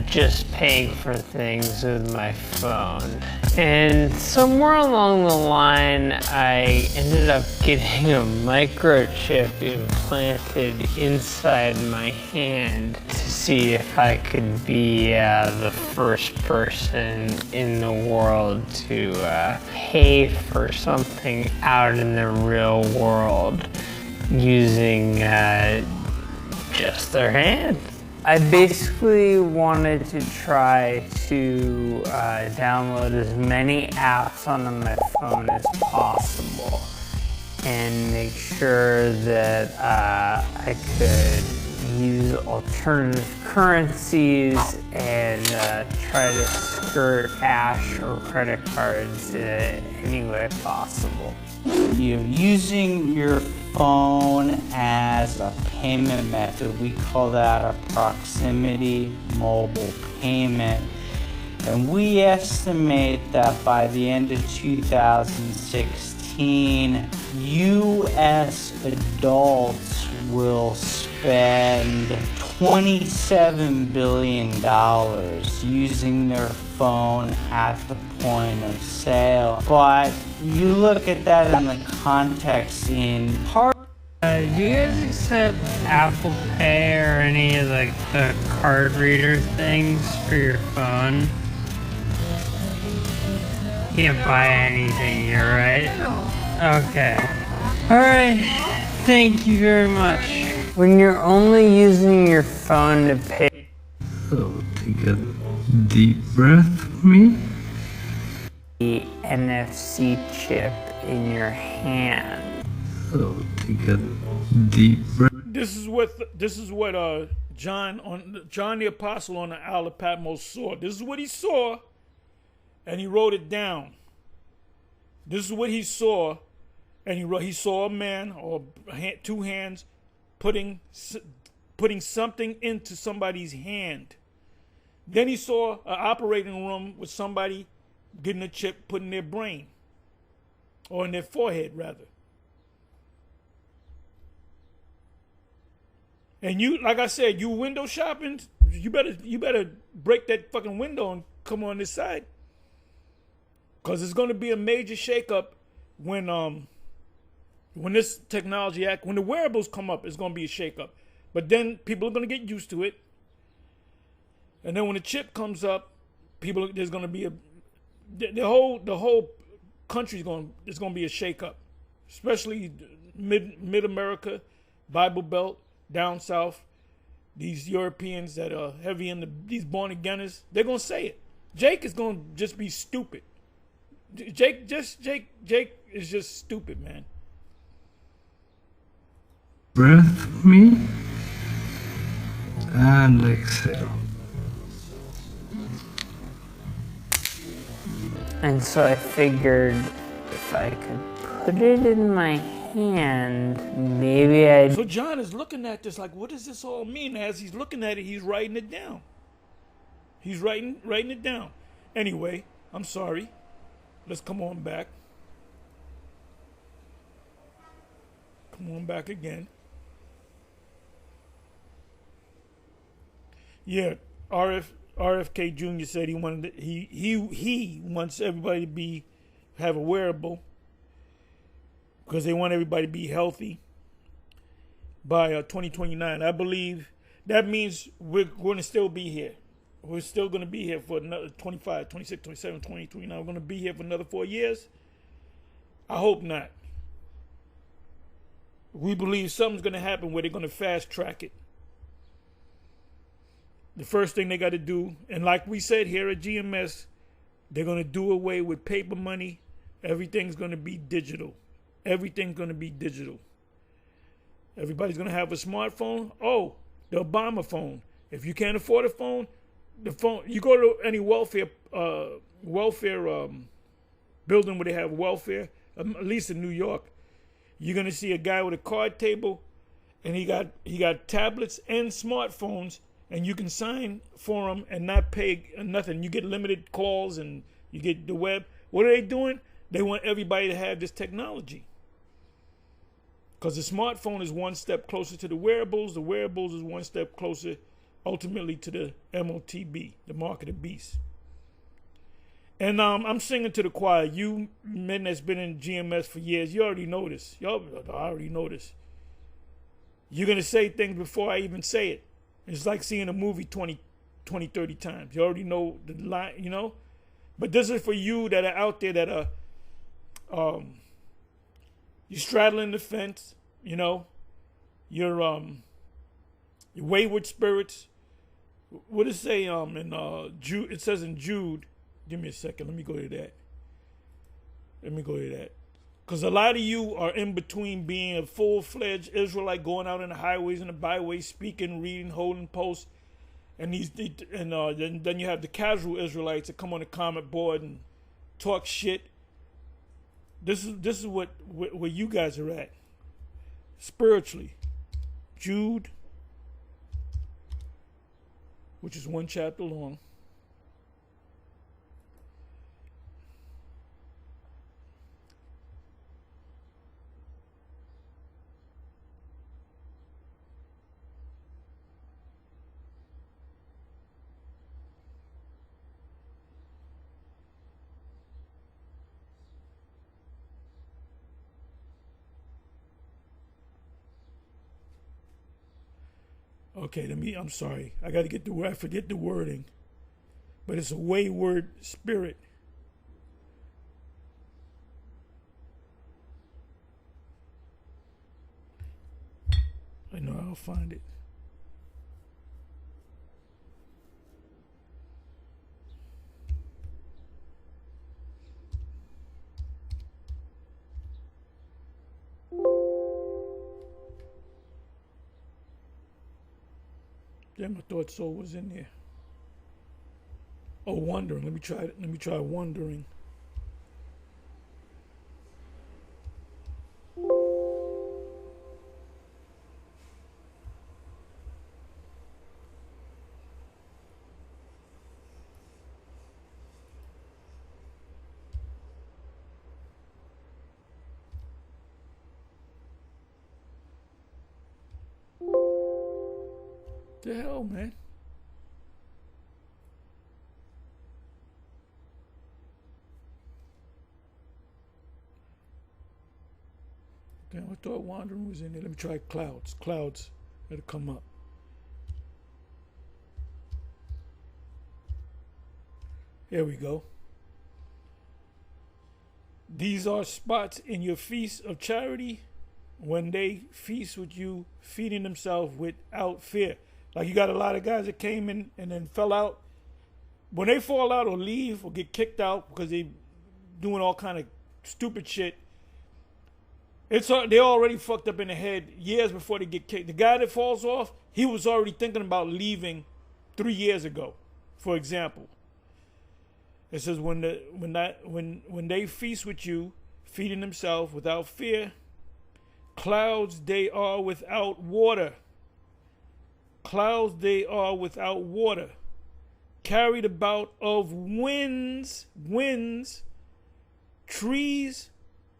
just paying for things with my phone. And somewhere along the line, I ended up getting a microchip implanted inside my hand to see if I could be the first person in the world to pay for something out in the real world. using just their hand. I basically wanted to try to download as many apps onto my phone as possible and make sure that I could use alternative currencies and try to skirt cash or credit cards any way possible. You're using your phone as a payment method. We call that a proximity mobile payment. And we estimate that by the end of 2016, US adults will spend $27 billion using their phone at the point of sale. But you look at that in the context in part. Do you guys accept Apple Pay or any of the card reader things for your phone? Can't buy anything here, right? Okay. Alright, thank you very much. When you're only using your phone to pay. So, take a deep breath with me. The NFC chip in your hand. So, take a deep breath. This is what John the Apostle on the Isle of Patmos saw. This is what he saw, and he wrote it down. This is what he saw, and he saw a man or two hands putting something into somebody's hand. Then he saw an operating room with somebody getting a chip put in their brain, or in their forehead rather. And you, like I said, you window shopping, you better break that fucking window and come on this side. Cause it's gonna be a major shakeup when this technology act, when the wearables come up, it's gonna be a shakeup. But then people are gonna get used to it. And then when the chip comes up, there's gonna be the whole country's there's gonna be a shakeup. Especially mid America, Bible Belt, down south, these Europeans that are heavy in these born againers, they're gonna say it. Jake is gonna just be stupid. Jake is just stupid, man. Breath with me. And exhale. And so I figured if I could put it in my hand, maybe I'd... So John is looking at this like, what does this all mean? As he's looking at it, he's writing it down. He's writing it down. Anyway, I'm sorry. Let's come on back. Come on back again. Yeah, RFK Jr. said he wanted he wants everybody to have a wearable because they want everybody to be healthy by 2029. I believe that means we're going to still be here. We're still going to be here for another 25, 26, 27, 20, 29. We're going to be here for another 4 years. I hope not. We believe something's going to happen where they're going to fast track it. The first thing they got to do, and like we said here at GMS, they're going to do away with paper money. Everything's going to be digital. Everything's going to be digital. Everybody's going to have a smartphone. Oh, the Obama phone. If you can't afford a phone, the phone. You go to any welfare building where they have welfare, at least in New York, you're going to see a guy with a card table, and he got tablets and smartphones. And you can sign for them and not pay nothing. You get limited calls and you get the web. What are they doing? They want everybody to have this technology. Because the smartphone is one step closer to the wearables. The wearables is one step closer, ultimately, to the Motb, the mark of the beast. And I'm singing to the choir. You men that's been in GMS for years, you already know this. I already know this. You're going to say things before I even say it. It's like seeing a movie 20, 30 times. You already know the line, you know? But this is for you that are out there that are, you're straddling the fence, you know? your wayward spirits. What does it say in Jude? It says in Jude. Give me a second. Let me go to that. Because a lot of you are in between being a full-fledged Israelite, going out in the highways and the byways, speaking, reading, holding posts, and then you have the casual Israelites that come on the comment board and talk shit. This is where you guys are at spiritually. Jude, which is one chapter long. Okay, I'm sorry. I got to get the word. I forget the wording. But it's a wayward spirit. I know I'll find it. Damn, I thought soul was in there. Oh, wandering. Let me try it. Let me try wandering. The hell, man? Damn, I thought wandering was in there. Let me try clouds. Clouds, it'll come up. Here we go. These are spots in your feast of charity when they feast with you, feeding themselves without fear. Like you got a lot of guys that came in and then fell out. When they fall out or leave or get kicked out because they doing all kind of stupid shit, they're already fucked up in the head years before they get kicked. The guy that falls off, he was already thinking about leaving 3 years ago, for example. It says when they feast with you, feeding themselves without fear, clouds they are without water. Clouds they are without water, carried about of winds, trees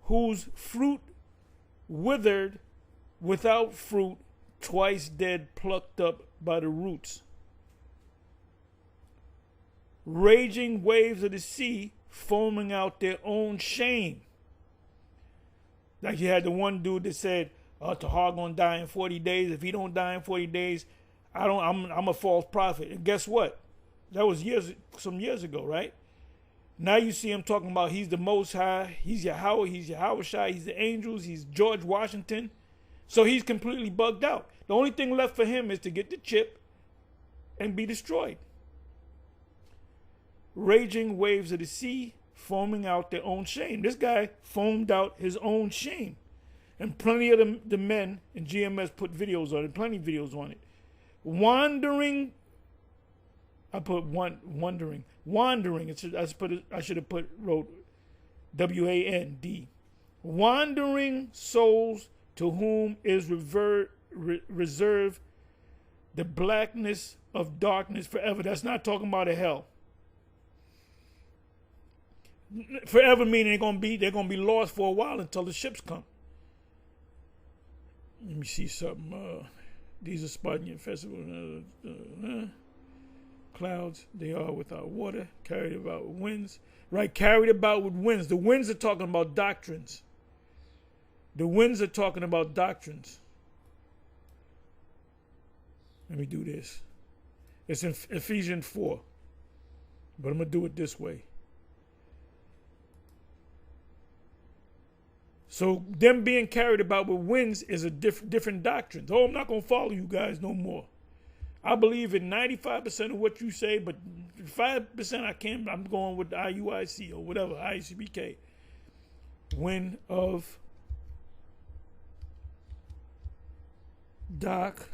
whose fruit withered, without fruit, twice dead, plucked up by the roots. Raging waves of the sea, foaming out their own shame. Like you had the one dude that said, Tahar gonna die in 40 days. If he don't die in 40 days, I'm a false prophet. And guess what? That was some years ago, right? Now you see him talking about he's the Most High, he's Yahweh, he's Yahushua, he's the angels, he's George Washington. So he's completely bugged out. The only thing left for him is to get the chip and be destroyed. Raging waves of the sea, foaming out their own shame. This guy foamed out his own shame. And plenty of the men in GMS put videos on it, plenty of videos on it. Wandering, I put wandering. I should have wrote WAND. Wandering souls to whom is reserved the blackness of darkness forever. That's not talking about a hell. Forever meaning they're gonna be lost for a while until the ships come. Let me see something. These are Spartan festival. Clouds, they are without water, carried about with winds. Right, carried about with winds. The winds are talking about doctrines. The winds are talking about doctrines. Let me do this. It's in Ephesians 4. But I'm going to do it this way. So them being carried about with winds is a different doctrine. Oh, I'm not going to follow you guys no more. I believe in 95% of what you say, but 5% I can't. I'm going with the IUIC or whatever, ICBK. Wind of doctrine.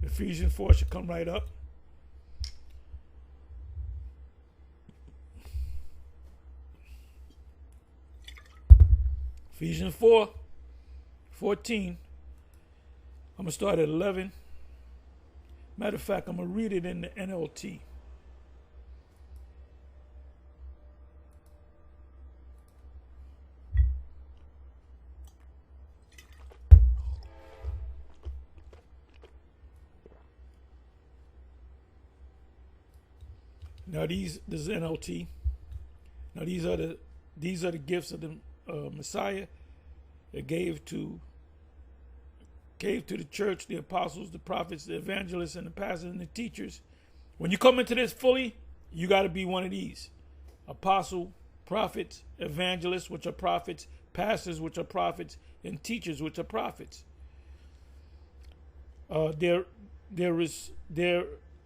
Ephesians 4 should come right up. Ephesians 4:14. I'm going to start at 11. Matter of fact, I'm going to read it in the NLT. Now this is NLT. Now these are the gifts of the Messiah that gave to the church, the apostles, the prophets, the evangelists, and the pastors and the teachers. When you come into this fully, you got to be one of these: apostle, prophets, evangelists, which are prophets, pastors, which are prophets, and teachers, which are prophets. Their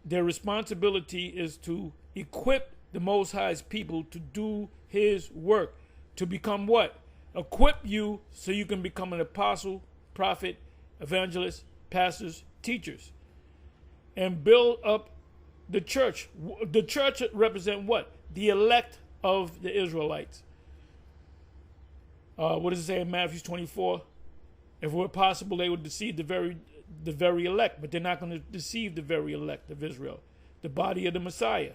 responsibility is to equip the Most High's people to do His work, to become what? Equip you so you can become an apostle, prophet, evangelist, pastors, teachers, and build up the church. The church represent what? The elect of the Israelites. What does it say in Matthew 24? If it were possible, they would deceive the very elect, but they're not going to deceive the very elect of Israel, the body of the Messiah.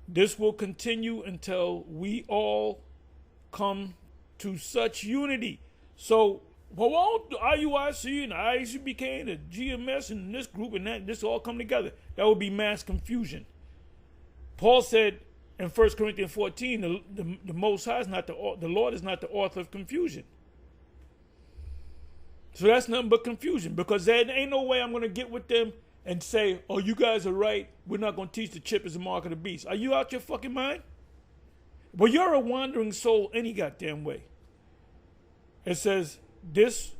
This will continue until we all come to such unity. So, won't the IUIC and the ICBK and the GMS and this group and that, this all come together? That would be mass confusion. Paul said in 1 Corinthians 14, the Most High is not the Lord is not the author of confusion. So that's nothing but confusion, because there ain't no way I'm going to get with them and say, oh, you guys are right. We're not going to teach the chip is the mark of the beast. Are you out your fucking mind? Well, you're a wandering soul any goddamn way. It says, this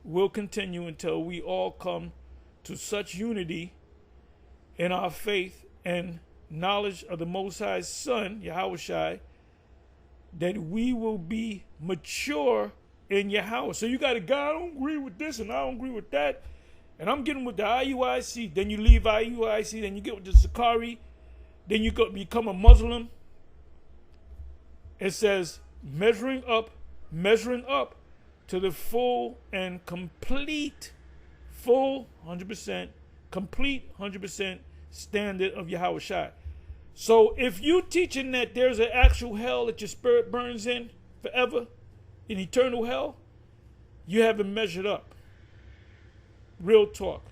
will continue until we all come to such unity in our faith and knowledge of the Most High's Son, Yahushua, that we will be mature in Yahweh. So you got a guy, I don't agree with this and I don't agree with that, and I'm getting with the IUIC. Then you leave IUIC, then you get with the Sakari, then you become a Muslim. It says measuring up to the full and complete, 100%, complete 100% standard of Yahushua. So if you teaching that there's an actual hell that your spirit burns in forever, in eternal hell, you haven't measured up. Real talk.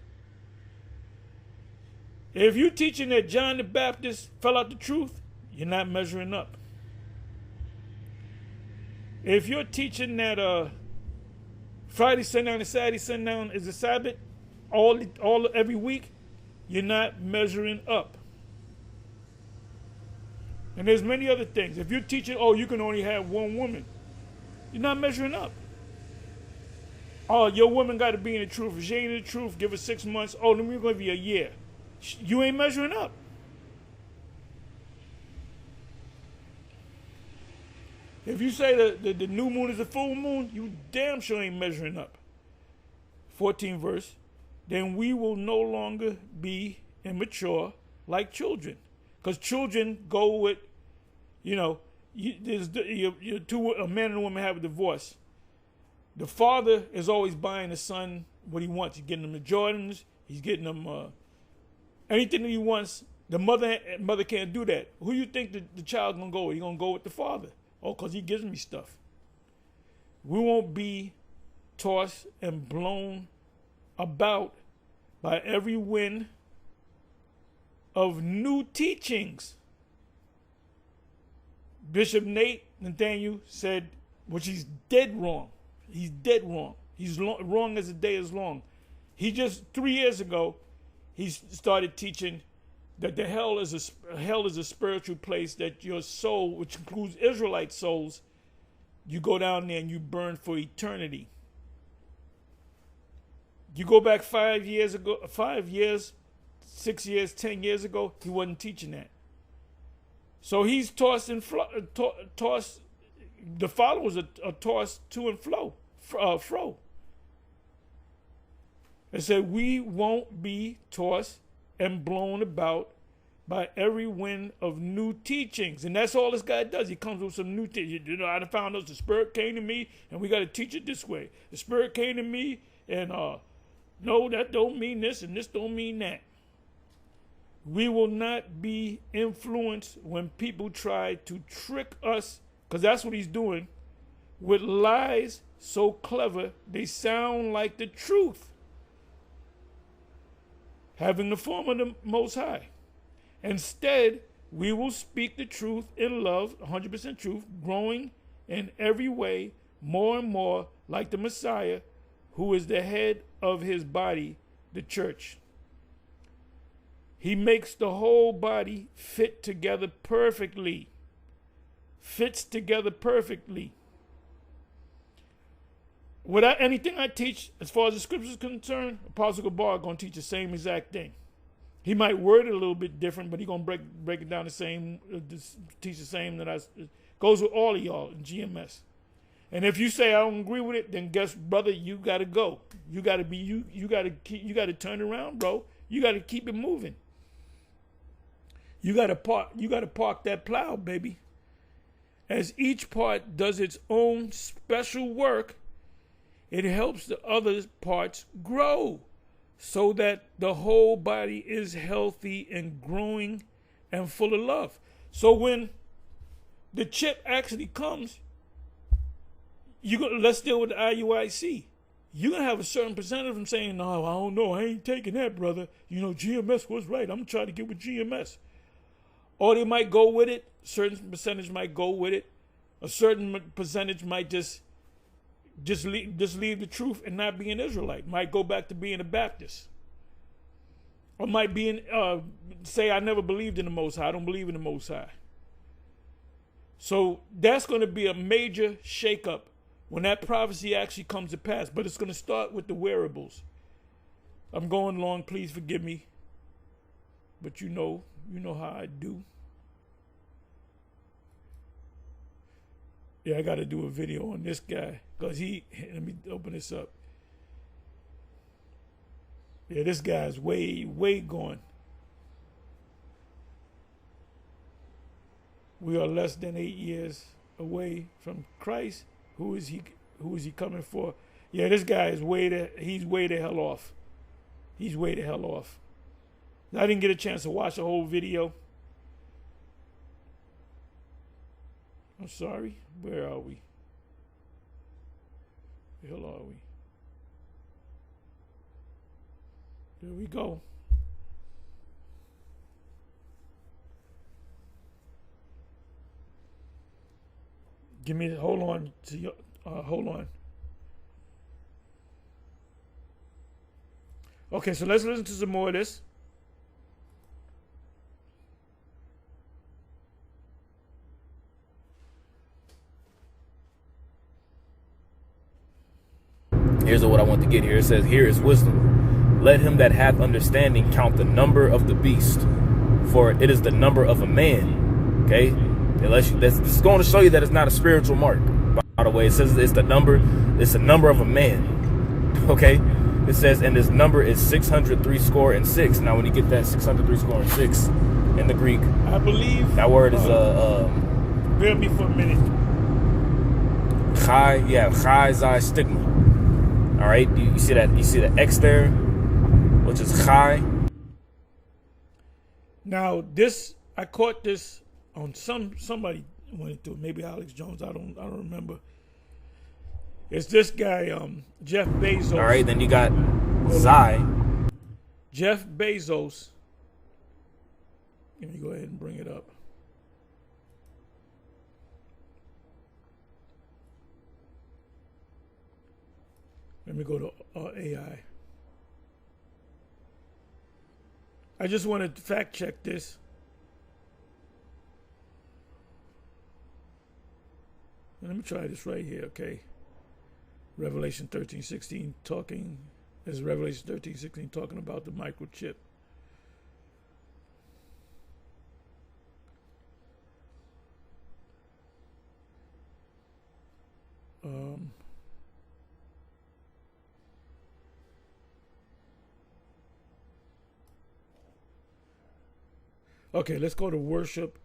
If you're teaching that John the Baptist fell out the truth, you're not measuring up. If you're teaching that Friday sundown and Saturday sundown is the Sabbath, every week, you're not measuring up. And there's many other things. If you're teaching, you can only have one woman, you're not measuring up. Oh, your woman got to be in the truth. If she ain't in the truth, give her 6 months. Oh, then we're going to be a year. You ain't measuring up. If you say the new moon is a full moon, you damn sure ain't measuring up. 14th verse. Then we will no longer be immature like children. Because children go with, a man and a woman have a divorce. The father is always buying the son what he wants. He's getting them the Jordans. He's getting them anything that he wants. The mother can't do that. Who you think the child's going to go with? He's going to go with the father. Oh, because he gives me stuff. We won't be tossed and blown about by every wind of new teachings. Bishop Nate Nathaniel said, which he's dead wrong. He's dead wrong. He's wrong as the day is long. He just 3 years ago, he started teaching that the hell is a spiritual place, that your soul, which includes Israelite souls, you go down there and you burn for eternity. You go back 5 years ago, 5 years, 6 years, 10 years ago, he wasn't teaching that. So he's tossed the followers are tossed to and fro. It said, we won't be tossed and blown about by every wind of new teachings. And that's all this guy does. He comes with some new teaching. You know, I found out the Spirit came to me, and we got to teach it this way. The Spirit came to me, and no, that don't mean this, and this don't mean that. We will not be influenced when people try to trick us, because that's what he's doing, with lies so clever they sound like the truth, having the form of the Most High. Instead, we will speak the truth in love, 100% truth, growing in every way more and more like the Messiah, who is the head of his body, the church. He makes the whole body fit together perfectly. Fits together perfectly. Without anything I teach, as far as the scripture is concerned, Apostle Gabar is going to teach the same exact thing. He might word it a little bit different, but he's going to break it down the same, teach the same that goes with all of y'all in GMS. And if you say I don't agree with it, then guess, brother, you got to go. You got to be you got to turn around, bro. You got to keep it moving. You got to park that plow, baby. As each part does its own special work, it helps the other parts grow so that the whole body is healthy and growing and full of love. So when the chip actually comes, let's deal with the IUIC. You're going to have a certain percentage of them saying, no, I don't know, I ain't taking that, brother. You know, GMS was right. I'm going to try to get with GMS. Or they might go with it. A certain percentage might go with it. A certain percentage might just leave the truth and not be an Israelite. Might go back to being a Baptist. Or might be say, I never believed in the Most High. I don't believe in the Most High. So that's going to be a major shakeup when that prophecy actually comes to pass. But it's going to start with the wearables. I'm going long. Please forgive me. But you know how I do. Yeah, I got to do a video on this guy because let me open this up. Yeah, this guy's way, way gone. We are less than 8 years away from Christ. Who is he coming for? Yeah, this guy is he's way the hell off. He's way the hell off. I didn't get a chance to watch the whole video. I'm sorry. Where are we? Where the hell are we? There we go. Hold on. Okay, so let's listen to some more of this. Here's what I want to get here. It says, here is wisdom. Let him that hath understanding count the number of the beast, for it is the number of a man. Okay? That's going to show you that it's not a spiritual mark. By the way, it says it's the number of a man. Okay? It says, and this number is 603 score and 6. Now, when you get that 603 score and 6 in the Greek, I believe that word is bear me for a minute. Chai Zai stigma. All right, you see that? You see the X there, which is Chai. Now, I caught this on somebody went through, maybe Alex Jones. I don't remember. It's this guy, Jeff Bezos. All right, then you got Zai. Jeff Bezos. Let me go ahead and bring it up. Let me go to AI. I just want to fact check this. Let me try this right here, okay? Revelation 13:16 talking, this is Revelation 13:16 talking about the microchip. Okay, let's go to worship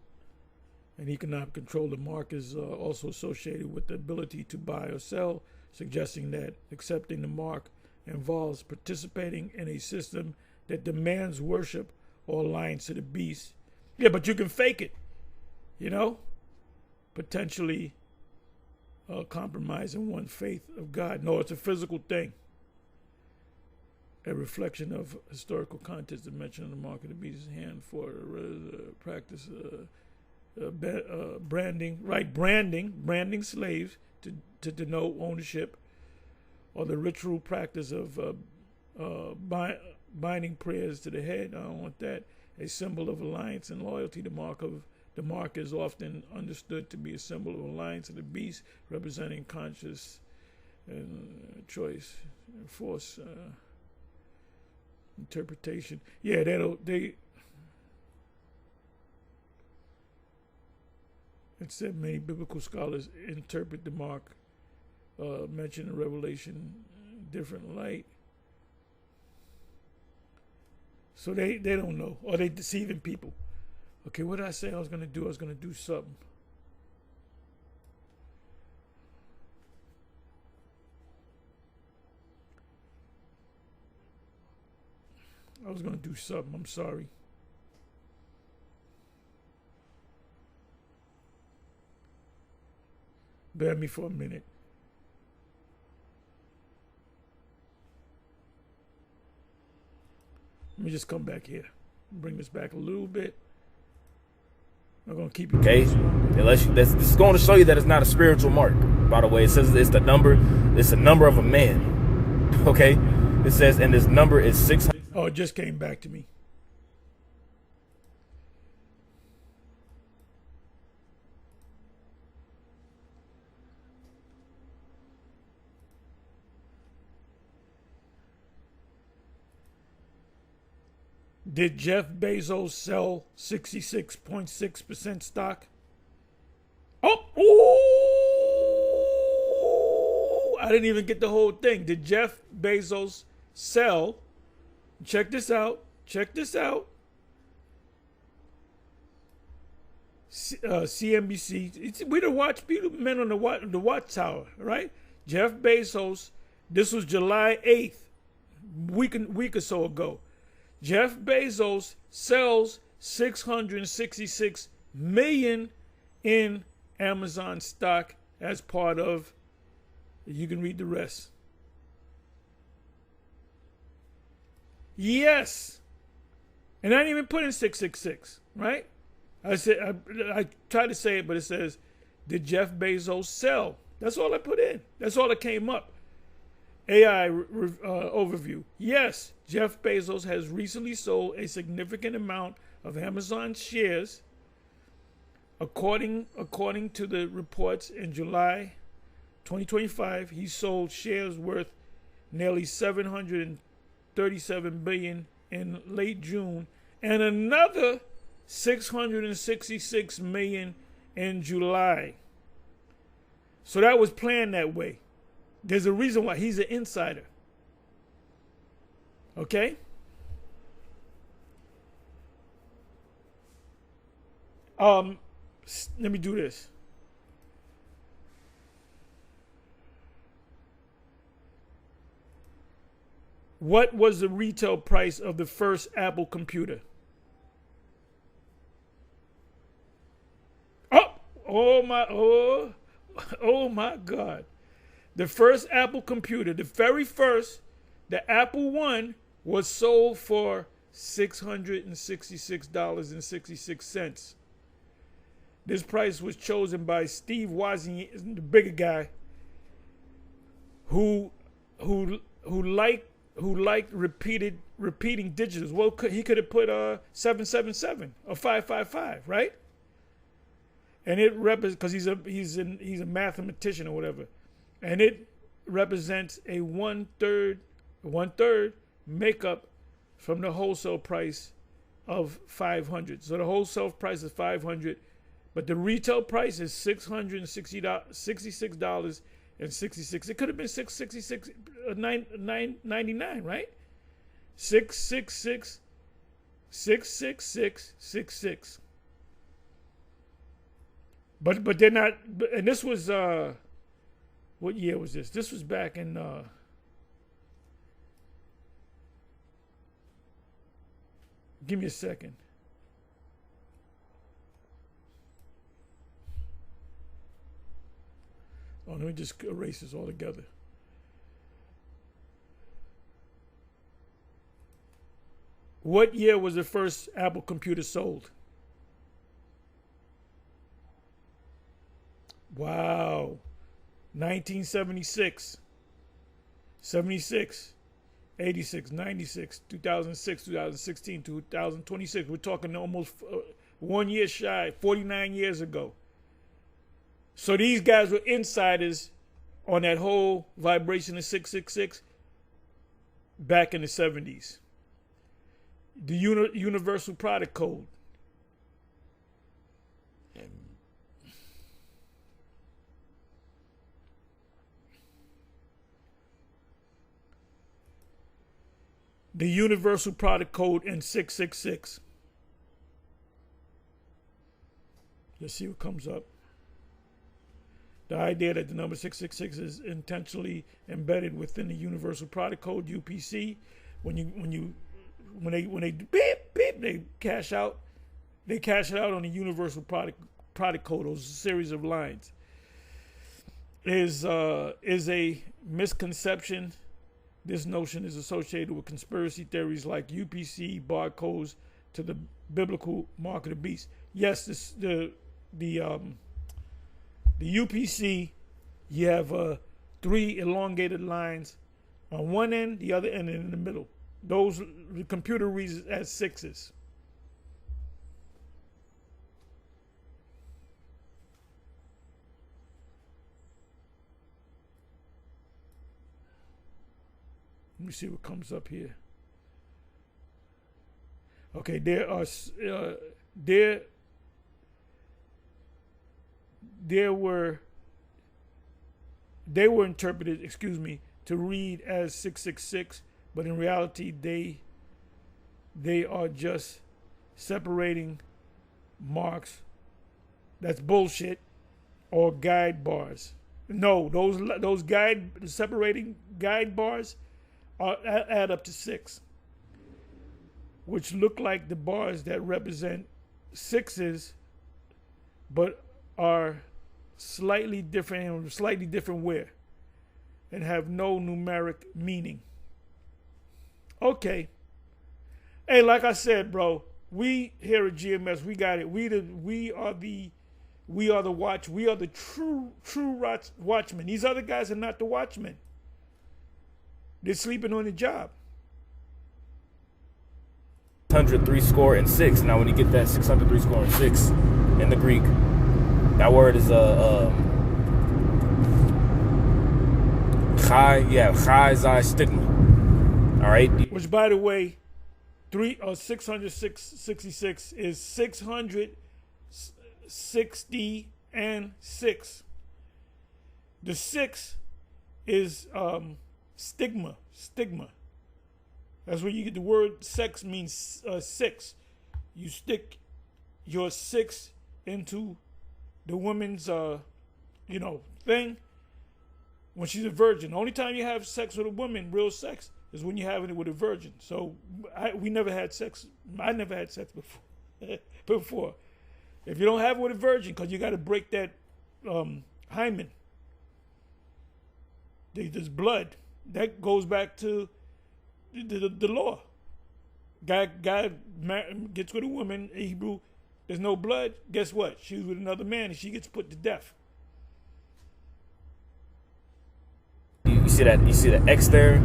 and economic control. The mark is also associated with the ability to buy or sell, suggesting that accepting the mark involves participating in a system that demands worship or alliance to the beast. Yeah, but you can fake it, you know, potentially compromising one's faith of God. No, it's a physical thing. A reflection of historical context, the mention of the mark of the beast's hand for practice branding, right? Branding slaves to denote ownership, or the ritual practice of binding prayers to the head. I don't want that. A symbol of alliance and loyalty. The mark is often understood to be a symbol of alliance to the beast, representing conscious and choice and force. Interpretation. Yeah, it said many biblical scholars interpret the mark mentioned in Revelation different light. So they don't know, or they deceiving people. Okay, what did I say I was gonna do? I was gonna do something. I'm sorry. Bear me for a minute. Let me just come back here. Bring this back a little bit. I'm gonna keep it. Okay, this is going to show you that it's not a spiritual mark. By the way, it says it's the number of a man. Okay, it says, and this number is 600. Oh, it just came back to me. Did Jeff Bezos sell 66.6% stock? Oh, I didn't even get the whole thing. Did Jeff Bezos sell? Check this out. CNBC. We the watch people, men on the watchtower, right? Jeff Bezos. This was July 8th, week or so ago. Jeff Bezos sells $666 million in Amazon stock as part of. You can read the rest. Yes. And I didn't even put in 666, right? I tried to say it, but it says, did Jeff Bezos sell? That's all I put in. That's all that came up. AI overview. Yes, Jeff Bezos has recently sold a significant amount of Amazon shares. According to the reports in July 2025, he sold shares worth nearly $737 billion in late June, and another $666 million in July. So that was planned that way. There's a reason why. He's an insider. Okay? Let me do this. What was the retail price of the first Apple computer? Oh my God. The first Apple computer, the very first, the Apple I, was sold for $666.66. This price was chosen by Steve Wozniak, the bigger guy, who who liked repeating digits. Well, he could have put 777 or 555, right? And it represents, because he's a mathematician or whatever, and it represents a one third makeup from the wholesale price of 500. So the wholesale price is 500, but the retail price is $666.66. It could have been $666.99, right? 666.666.66. But they're not. And this was what year was this? This was back in give me a second. Oh, let me just erase this all together. What year was the first Apple computer sold? Wow. 1976, 76, 86, 96, 2006, 2016, 2026. We're talking almost 1 year shy, 49 years ago. So these guys were insiders on that whole vibration of 666 back in the 70s. The Universal Product Code. The Universal Product Code in 666. Let's see what comes up. The idea that the number 666 is intentionally embedded within the Universal Product Code (UPC). When they beep beep, they cash out. They cash it out on the Universal Product Code. Those series of lines is a misconception. This notion is associated with conspiracy theories like UPC barcodes to the biblical mark of the beast. Yes, the UPC, you have 3 elongated lines on one end, the other end, and in the middle. Those the computer reads as 6s. Let me see what comes up here. Okay, they were interpreted, to read as 666, but in reality they are just separating marks. That's bullshit. Or guide bars. No, those separating guide bars add up to 6, which look like the bars that represent 6s, but are slightly different wear and have no numeric meaning. Okay. Hey, like I said, bro, we here at GMS, we got it. We are the true watchmen. These other guys are not the watchmen. They're sleeping on the job. 603 score and 6. Now, when you get that 603 score and 6 in the Greek, that word is chai zai stigma. All right. Which, by the way, 666 is 660 and 6. The 6 is stigma. That's where you get the word sex means 6. You stick your 6 into the woman's thing when she's a virgin. The only time you have sex with a woman, real sex, is when you're having it with a virgin. So we never had sex. I never had sex before. If you don't have it with a virgin, because you got to break that hymen, there's blood. That goes back to the law. Guy gets with a woman, Hebrew, there's no blood. Guess what? She was with another man and she gets put to death. You see that X there?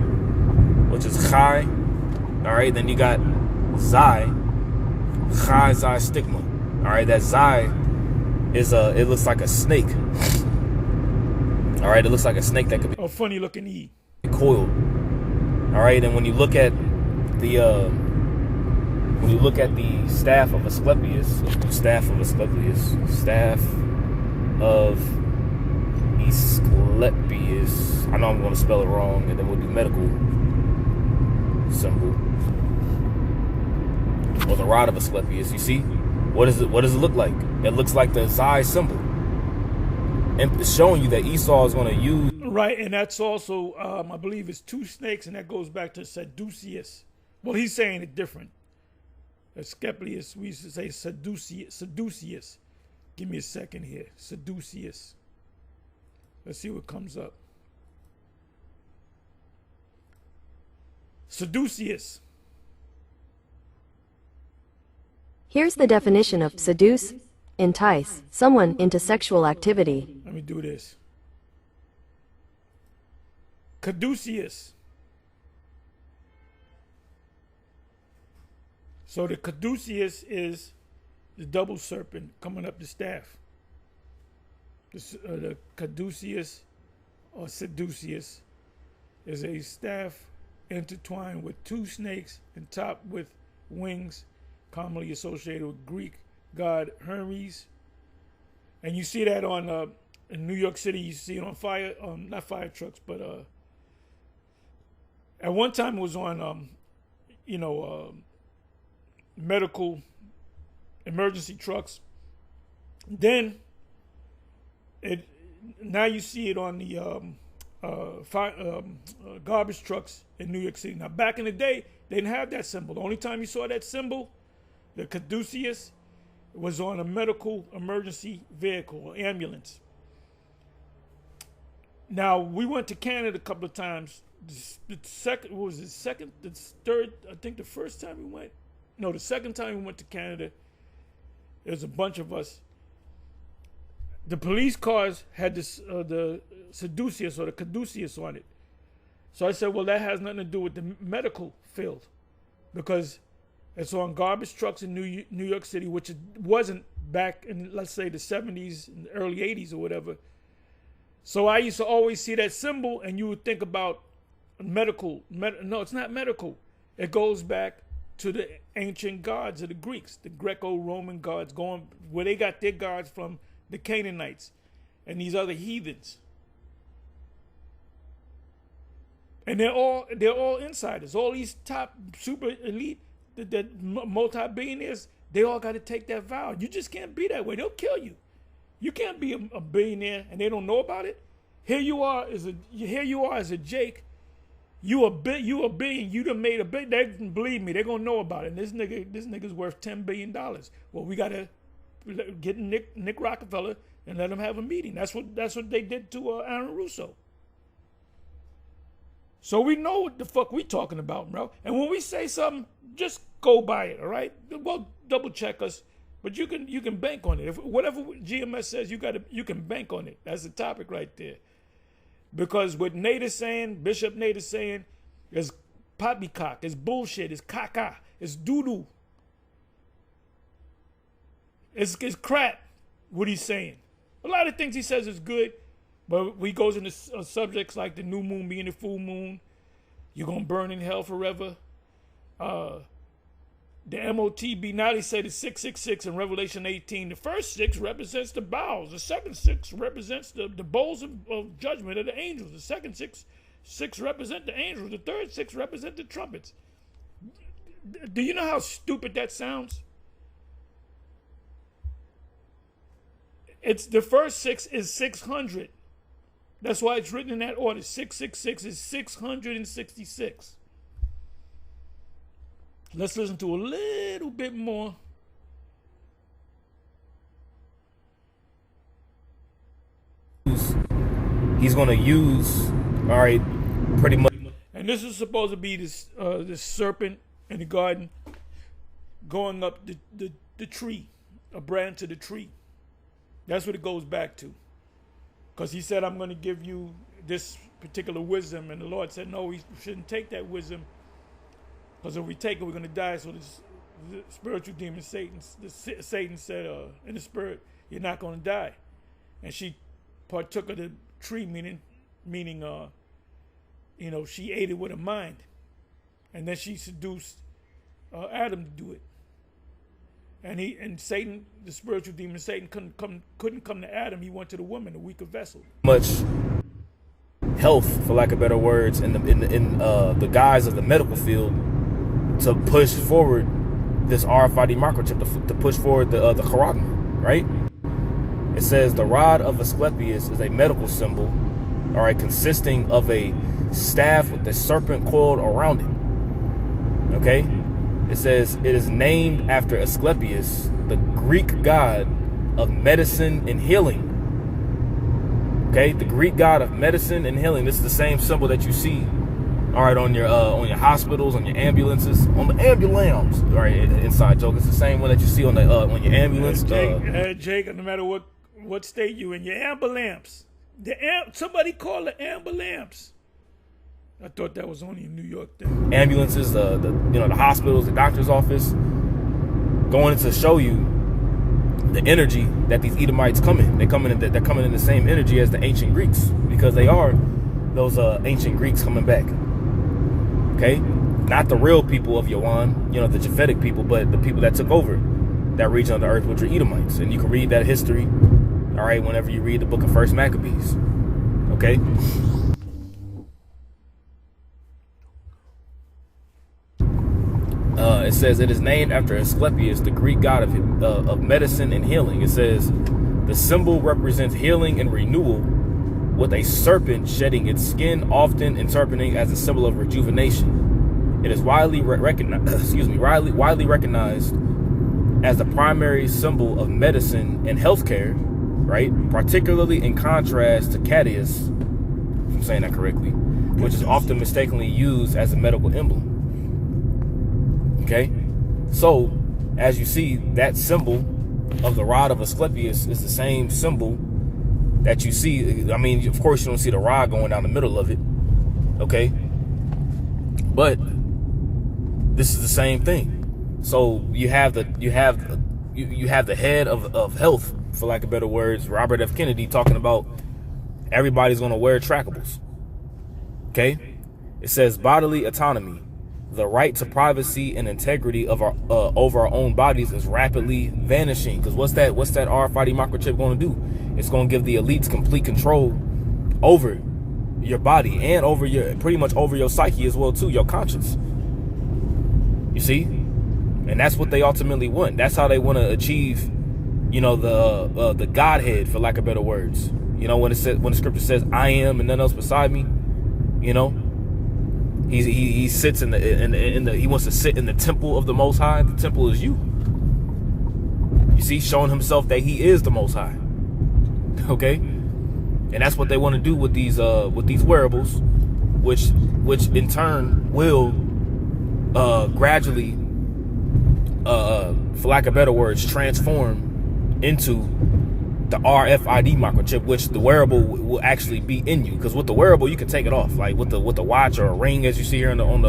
which is Chai. All right, then you got Zai, Chai Zai stigma. All right, that Zai is it looks like a snake. All right, it looks like a snake that could be A funny looking E. coiled. All right, and when you look at the staff of Asclepius, staff of Asclepius, I know I'm going to spell it wrong, and then we'll do medical symbol, or the rod of Asclepius. You see, what does it look like? It looks like the Zai symbol, and it's showing you that Esau is going to use. Right, and that's also, I believe it's two snakes, and that goes back to Sadduceus. Well, he's saying it different. Asclepius, we used to say Sadduceus. Give me a second here. Sadduceus. Let's see what comes up. Sadduceus. Here's the definition of seduce: entice someone into sexual activity. Let me do this. Caduceus. So the caduceus is the double serpent coming up the staff. The caduceus or seduceus is a staff intertwined with two snakes and topped with wings, commonly associated with Greek god Hermes. And you see that on in New York City. You see it on not fire trucks, but at one time it was on medical emergency trucks. Then now you see it on the garbage trucks in New York City. Now back in the day, they didn't have that symbol. The only time you saw that symbol, the caduceus, was on a medical emergency vehicle or ambulance. Now we went to Canada a couple of times. The second time we went to Canada, there's a bunch of us. The police cars had this the seduceus or the caduceus on it. So I said, well, that has nothing to do with the medical field, because it's on garbage trucks in New York City, which it wasn't back in, let's say, the 70s and early 80s or whatever. So I used to always see that symbol, and you would think about medical. No, it's not medical. It goes back to the ancient gods of the Greeks, the Greco-Roman gods, going where they got their gods from, the Canaanites and these other heathens. And they're all insiders. All these top super elite, the multi-billionaires, they all got to take that vow. You just can't be that way. They'll kill you. You can't be a billionaire and they don't know about it. Here you are as a Jake. You a billion. You done made a big. They believe me. They're gonna know about it. And this nigga's worth $10 billion. Well, we gotta get Nick Rockefeller and let him have a meeting. That's what they did to Aaron Russo. So we know what the fuck we talking about, bro. And when we say something, just go by it, all right? Well, double check us, but you can bank on it. If whatever GMS says, you can bank on it. That's the topic right there. Because what Nate is saying, Bishop Nate is saying, is poppycock, is bullshit, is caca, is doo-doo. It's crap, what he's saying. A lot of things he says is good, but he goes into subjects like the new moon being the full moon, you're going to burn in hell forever. The Motb, now they say the 666 in Revelation 18, the first 6 represents the bowls. The second 6 represents the bowls of judgment of the angels. The second 6 represent the angels. The third 6 represent the trumpets. Do you know how stupid that sounds? It's the first 6 is 600. That's why it's written in that order. 666 is 666. Let's listen to a little bit more. He's going to use, all right, pretty much. And this is supposed to be this serpent in the garden going up the tree, a branch of the tree. That's what it goes back to. Because he said, I'm going to give you this particular wisdom, and the Lord said, no, we shouldn't take that wisdom, because if we take it, we're going to die. So the spiritual demon Satan said in the spirit, you're not going to die. And she partook of the tree, meaning she ate it with her mind, and then she seduced Adam to do it. And Satan, the spiritual demon Satan, couldn't come to Adam. He went to the woman, the weaker vessel. Much health, for lack of better words, in the guise of the medical field, to push forward this RFID microchip, to push forward the carotid, right? It says the rod of Asclepius is a medical symbol, all right, consisting of a staff with a serpent coiled around it. Okay? It says it is named after Asclepius, the Greek god of medicine and healing. Okay, the Greek god of medicine and healing. This is the same symbol that you see, all right, on your hospitals, on your ambulances, on the ambulance. All right, inside joke. It's the same one that you see on your ambulance. Jake, no matter what state you in, your ambulance. Somebody call the ambulance. I thought that was only a New York thing. Ambulances, the hospitals, the doctor's office, going to show you the energy that these Edomites come in. They're coming in the same energy as the ancient Greeks, because they are those ancient Greeks coming back. Okay, not the real people of Yawan, the Japhetic people, but the people that took over that region of the earth, which are Edomites. And you can read that history, all right, whenever you read the book of First Maccabees. Okay. It says it is named after Asclepius, the Greek god of medicine and healing. It says the symbol represents healing and renewal, with a serpent shedding its skin, often interpreting as a symbol of rejuvenation. It is widely recognized as the primary symbol of medicine and healthcare, right? Particularly in contrast to Cadius, if I'm saying that correctly, which is often mistakenly used as a medical emblem. Okay, so as you see, that symbol of the rod of Asclepius is the same symbol that you see. I mean, of course, you don't see the rod going down the middle of it. Okay, but this is the same thing. So you have the head of health, for lack of better words, Robert F. Kennedy, talking about everybody's going to wear trackables. Okay, it says bodily autonomy. The right to privacy and integrity of our over our own bodies is rapidly vanishing. Because what's that RFID microchip going to do? It's going to give the elites complete control over your body and pretty much over your psyche as well too, your conscience. You see, and that's what they ultimately want. That's how they want to achieve, the Godhead, for lack of better words. When the scripture says, "I am and none else beside me," He sits he wants to sit in the temple of the Most High. The temple is you. You see, showing himself that he is the Most High. Okay, and that's what they want to do with these wearables, which in turn will gradually, for lack of better words, transform into the RFID microchip, which the wearable will actually be in you. Because with the wearable, you can take it off, like with the watch or a ring, as you see here on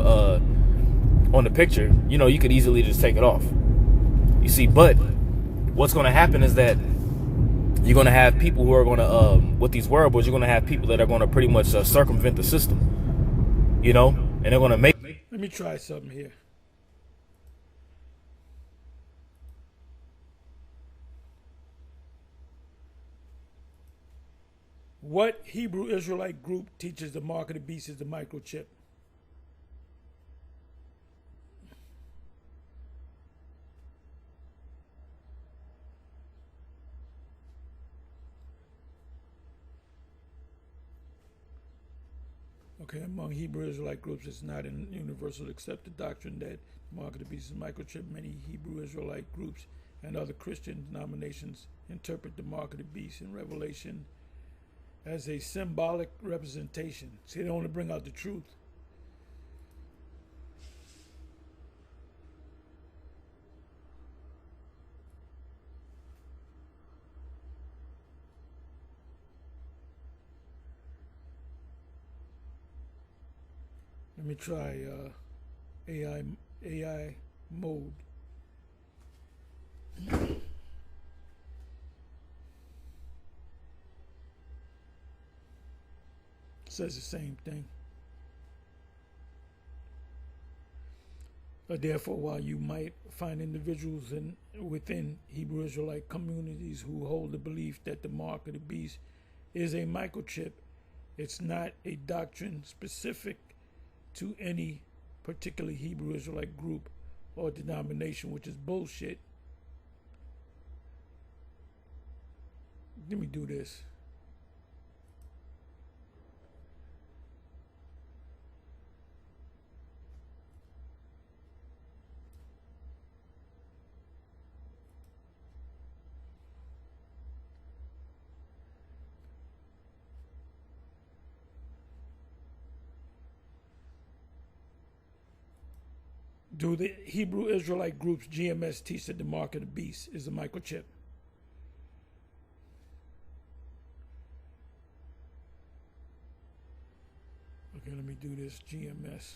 the picture. You could easily just take it off. You see, but what's going to happen is that you're going to have people who are going to with these wearables, you're going to have people that are going to pretty much circumvent the system, and they're going to make. Let me try something here. What Hebrew Israelite group teaches the mark of the beast is the microchip? Okay, among Hebrew Israelite groups, it's not an universal accepted doctrine that the mark of the beast is microchip. Many Hebrew Israelite groups and other Christian denominations interpret the mark of the beast in Revelation as a symbolic representation. See, they don't want to bring out the truth. Let me try AI mode. Says the same thing. Therefore, while you might find individuals within Hebrew Israelite communities who hold the belief that the mark of the beast is a microchip, it's not a doctrine specific to any particular Hebrew Israelite group or denomination, which is bullshit. Let me do this. Do the Hebrew Israelite groups GMS teach that the mark of the beast is a microchip? Okay, let me do this GMS.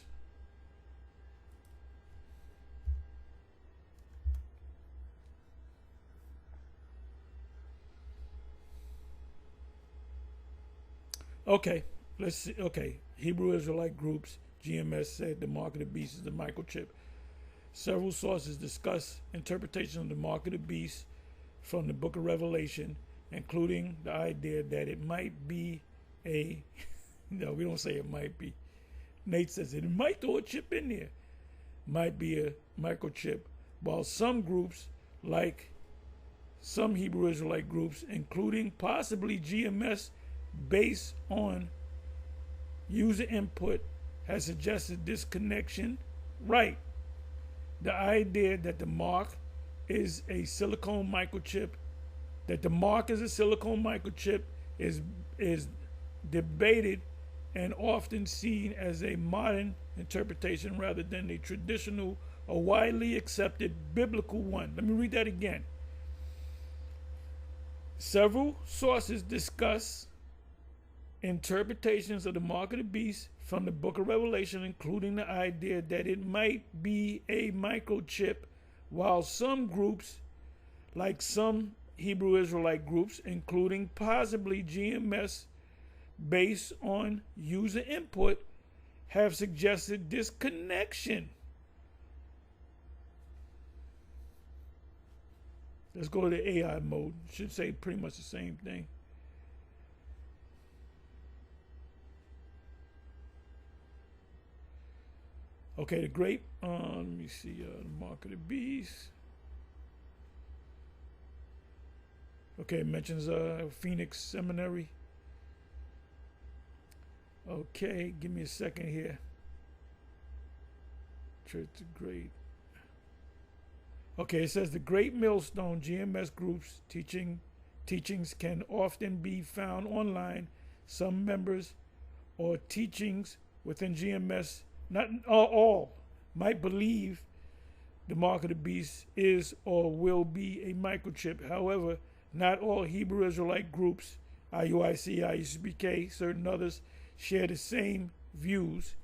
Okay, let's see. Okay, Hebrew Israelite groups GMS said the mark of the beast is a microchip. Several sources discuss interpretation of the mark of the beast from the book of Revelation, including the idea that it might be a, no, we don't say it might be. Nate says it might throw a chip in there. Might be a microchip. While some groups, like some Hebrew Israelite groups, including possibly GMS based on user input, has suggested this connection. Right. The idea that the mark is a silicone microchip, is debated and often seen as a modern interpretation rather than a traditional or widely accepted biblical one. Let me read that again. Several sources discuss interpretations of the mark of the beast from the book of Revelation, including the idea that it might be a microchip, while some groups, like some Hebrew Israelite groups, including possibly GMS based on user input, have suggested this connection. Let's go to the AI mode. Should say pretty much the same thing. Okay, the great, let me see, the mark of the beast. Okay, it mentions Phoenix Seminary. Okay, give me a second here. Church of Great. Okay, it says the Great Millstone GMS groups teachings can often be found online. Some members or teachings within GMS, not all, might believe the mark of the beast is or will be a microchip. However, not all Hebrew Israelite groups, IUIC, IUCBK, certain others, share the same views.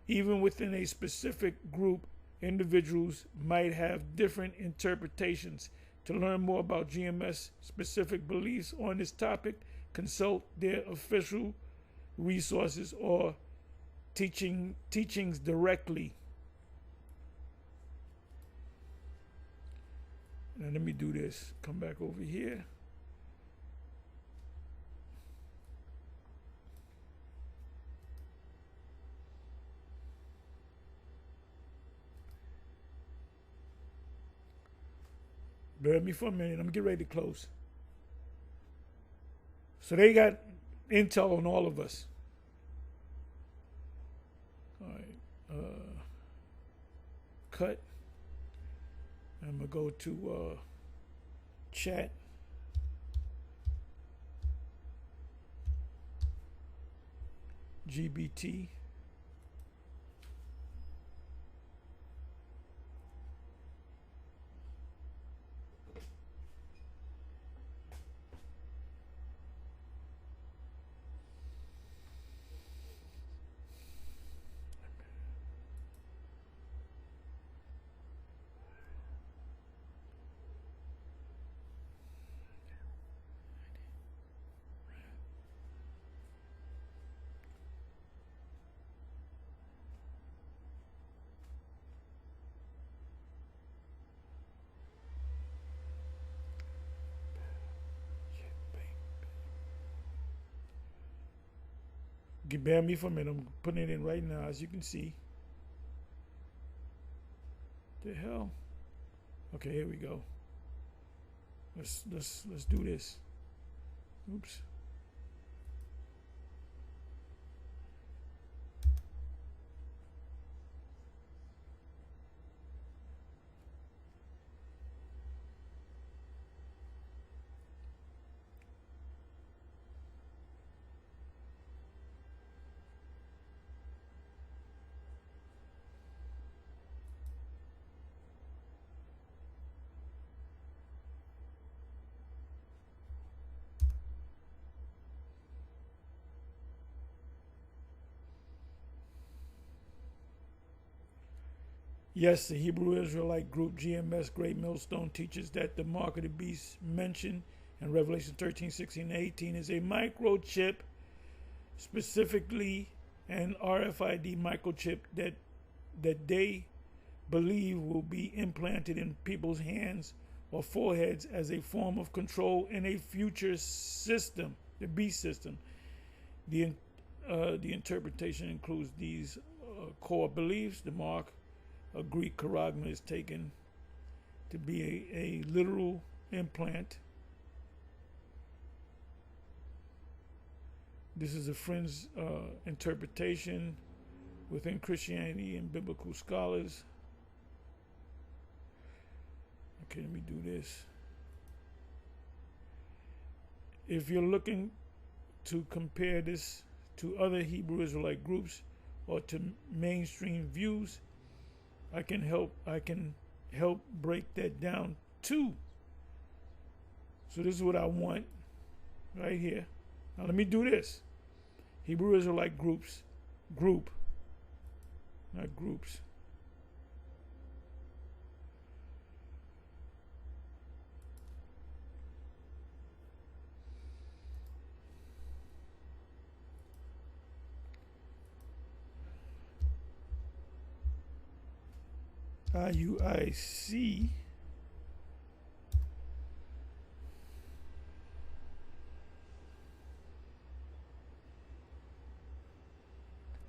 Even within a specific group, individuals might have different interpretations. To learn more about GMS specific beliefs on this topic, consult their official resources or teachings directly. Now let me do this. Come back over here. Bear with me for a minute. I'm gonna get ready to close. So they got intel on all of us. All right. Cut. I'm gonna go to chat. GBT. Bear me for a minute. I'm putting it in right now, as you can see. The hell? Okay, here we go. Let's do this. Oops. Yes, the Hebrew Israelite group GMS Great Millstone teaches that the mark of the beast mentioned in Revelation 13, 16, and 18 is a microchip, specifically an RFID microchip that they believe will be implanted in people's hands or foreheads as a form of control in a future system, the beast system. The interpretation includes these core beliefs. The mark, a Greek charagma, is taken to be a literal implant. This is a fringe interpretation within Christianity and biblical scholars. Okay, let me do this. If you're looking to compare this to other Hebrew Israelite groups or to mainstream views, I can help break that down too. So this is what I want right here. Now let me do this. Hebrew Israelite group, not groups. IUIC.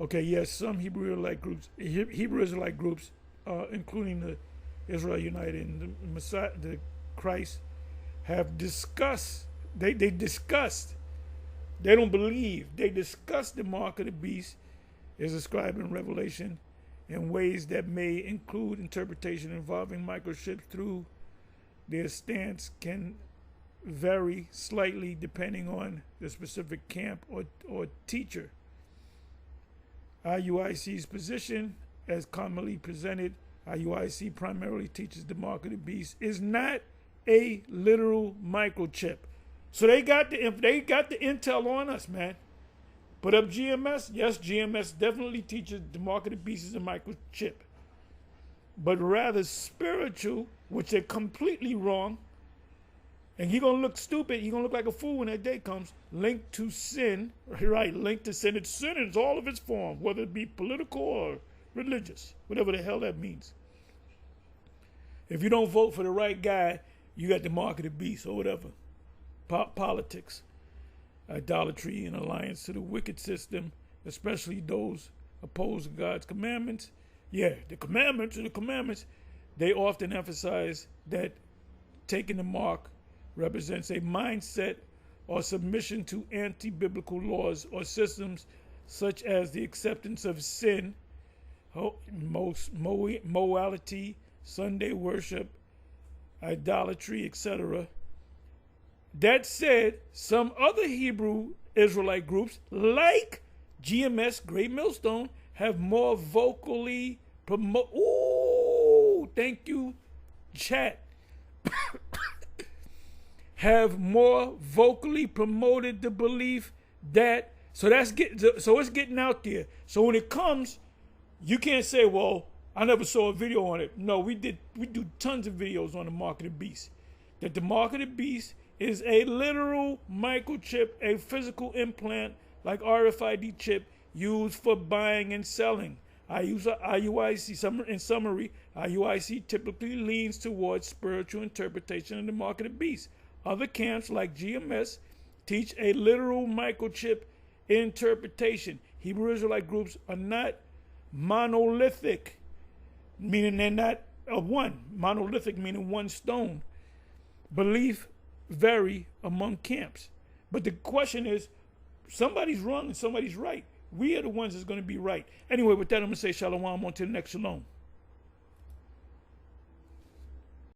Okay, yes, some Hebrew Israelite groups, including the Israel United and the Messiah, the Christ, have discussed. They discussed. They don't believe. They discussed the mark of the beast is described in Revelation in ways that may include interpretation involving microchips. Through their stance can vary slightly depending on the specific camp or teacher. IUIC's position, as commonly presented, IUIC primarily teaches the mark of the beast is not a literal microchip. So they got the intel on us, man. Put up GMS. Yes, GMS definitely teaches the mark of the beast is a microchip, but rather spiritual, which they're completely wrong. And you're gonna look stupid. You're gonna look like a fool when that day comes. Linked to sin, right? Linked to sin. It's sin in all of its forms, whether it be political or religious, whatever the hell that means. If you don't vote for the right guy, you got the mark of the beast or whatever. Politics, idolatry, and alliance to the wicked system, especially those opposed to God's commandments. Yeah, the commandments, they often emphasize that taking the mark represents a mindset or submission to anti-biblical laws or systems such as the acceptance of sin, morality, Sunday worship, idolatry, etc. That said, some other Hebrew Israelite groups, like GMS Great Millstone, have more vocally thank you, chat. Have more vocally promoted the belief that so it's getting out there. So when it comes, you can't say, well, I never saw a video on it. No, we do tons of videos on the mark of the beast. That the mark of the beast is a literal microchip, a physical implant like RFID chip used for buying and selling. IUIC, in summary, IUIC typically leans towards spiritual interpretation of the mark of the beast. Other camps like GMS teach a literal microchip interpretation. Hebrew Israelite groups are not monolithic, meaning they're not of one. Monolithic meaning one stone. Belief vary among camps. But the question is, somebody's wrong and somebody's right. We are the ones that's going to be right. Anyway, with that, I'm going to say shalom on to the next shalom.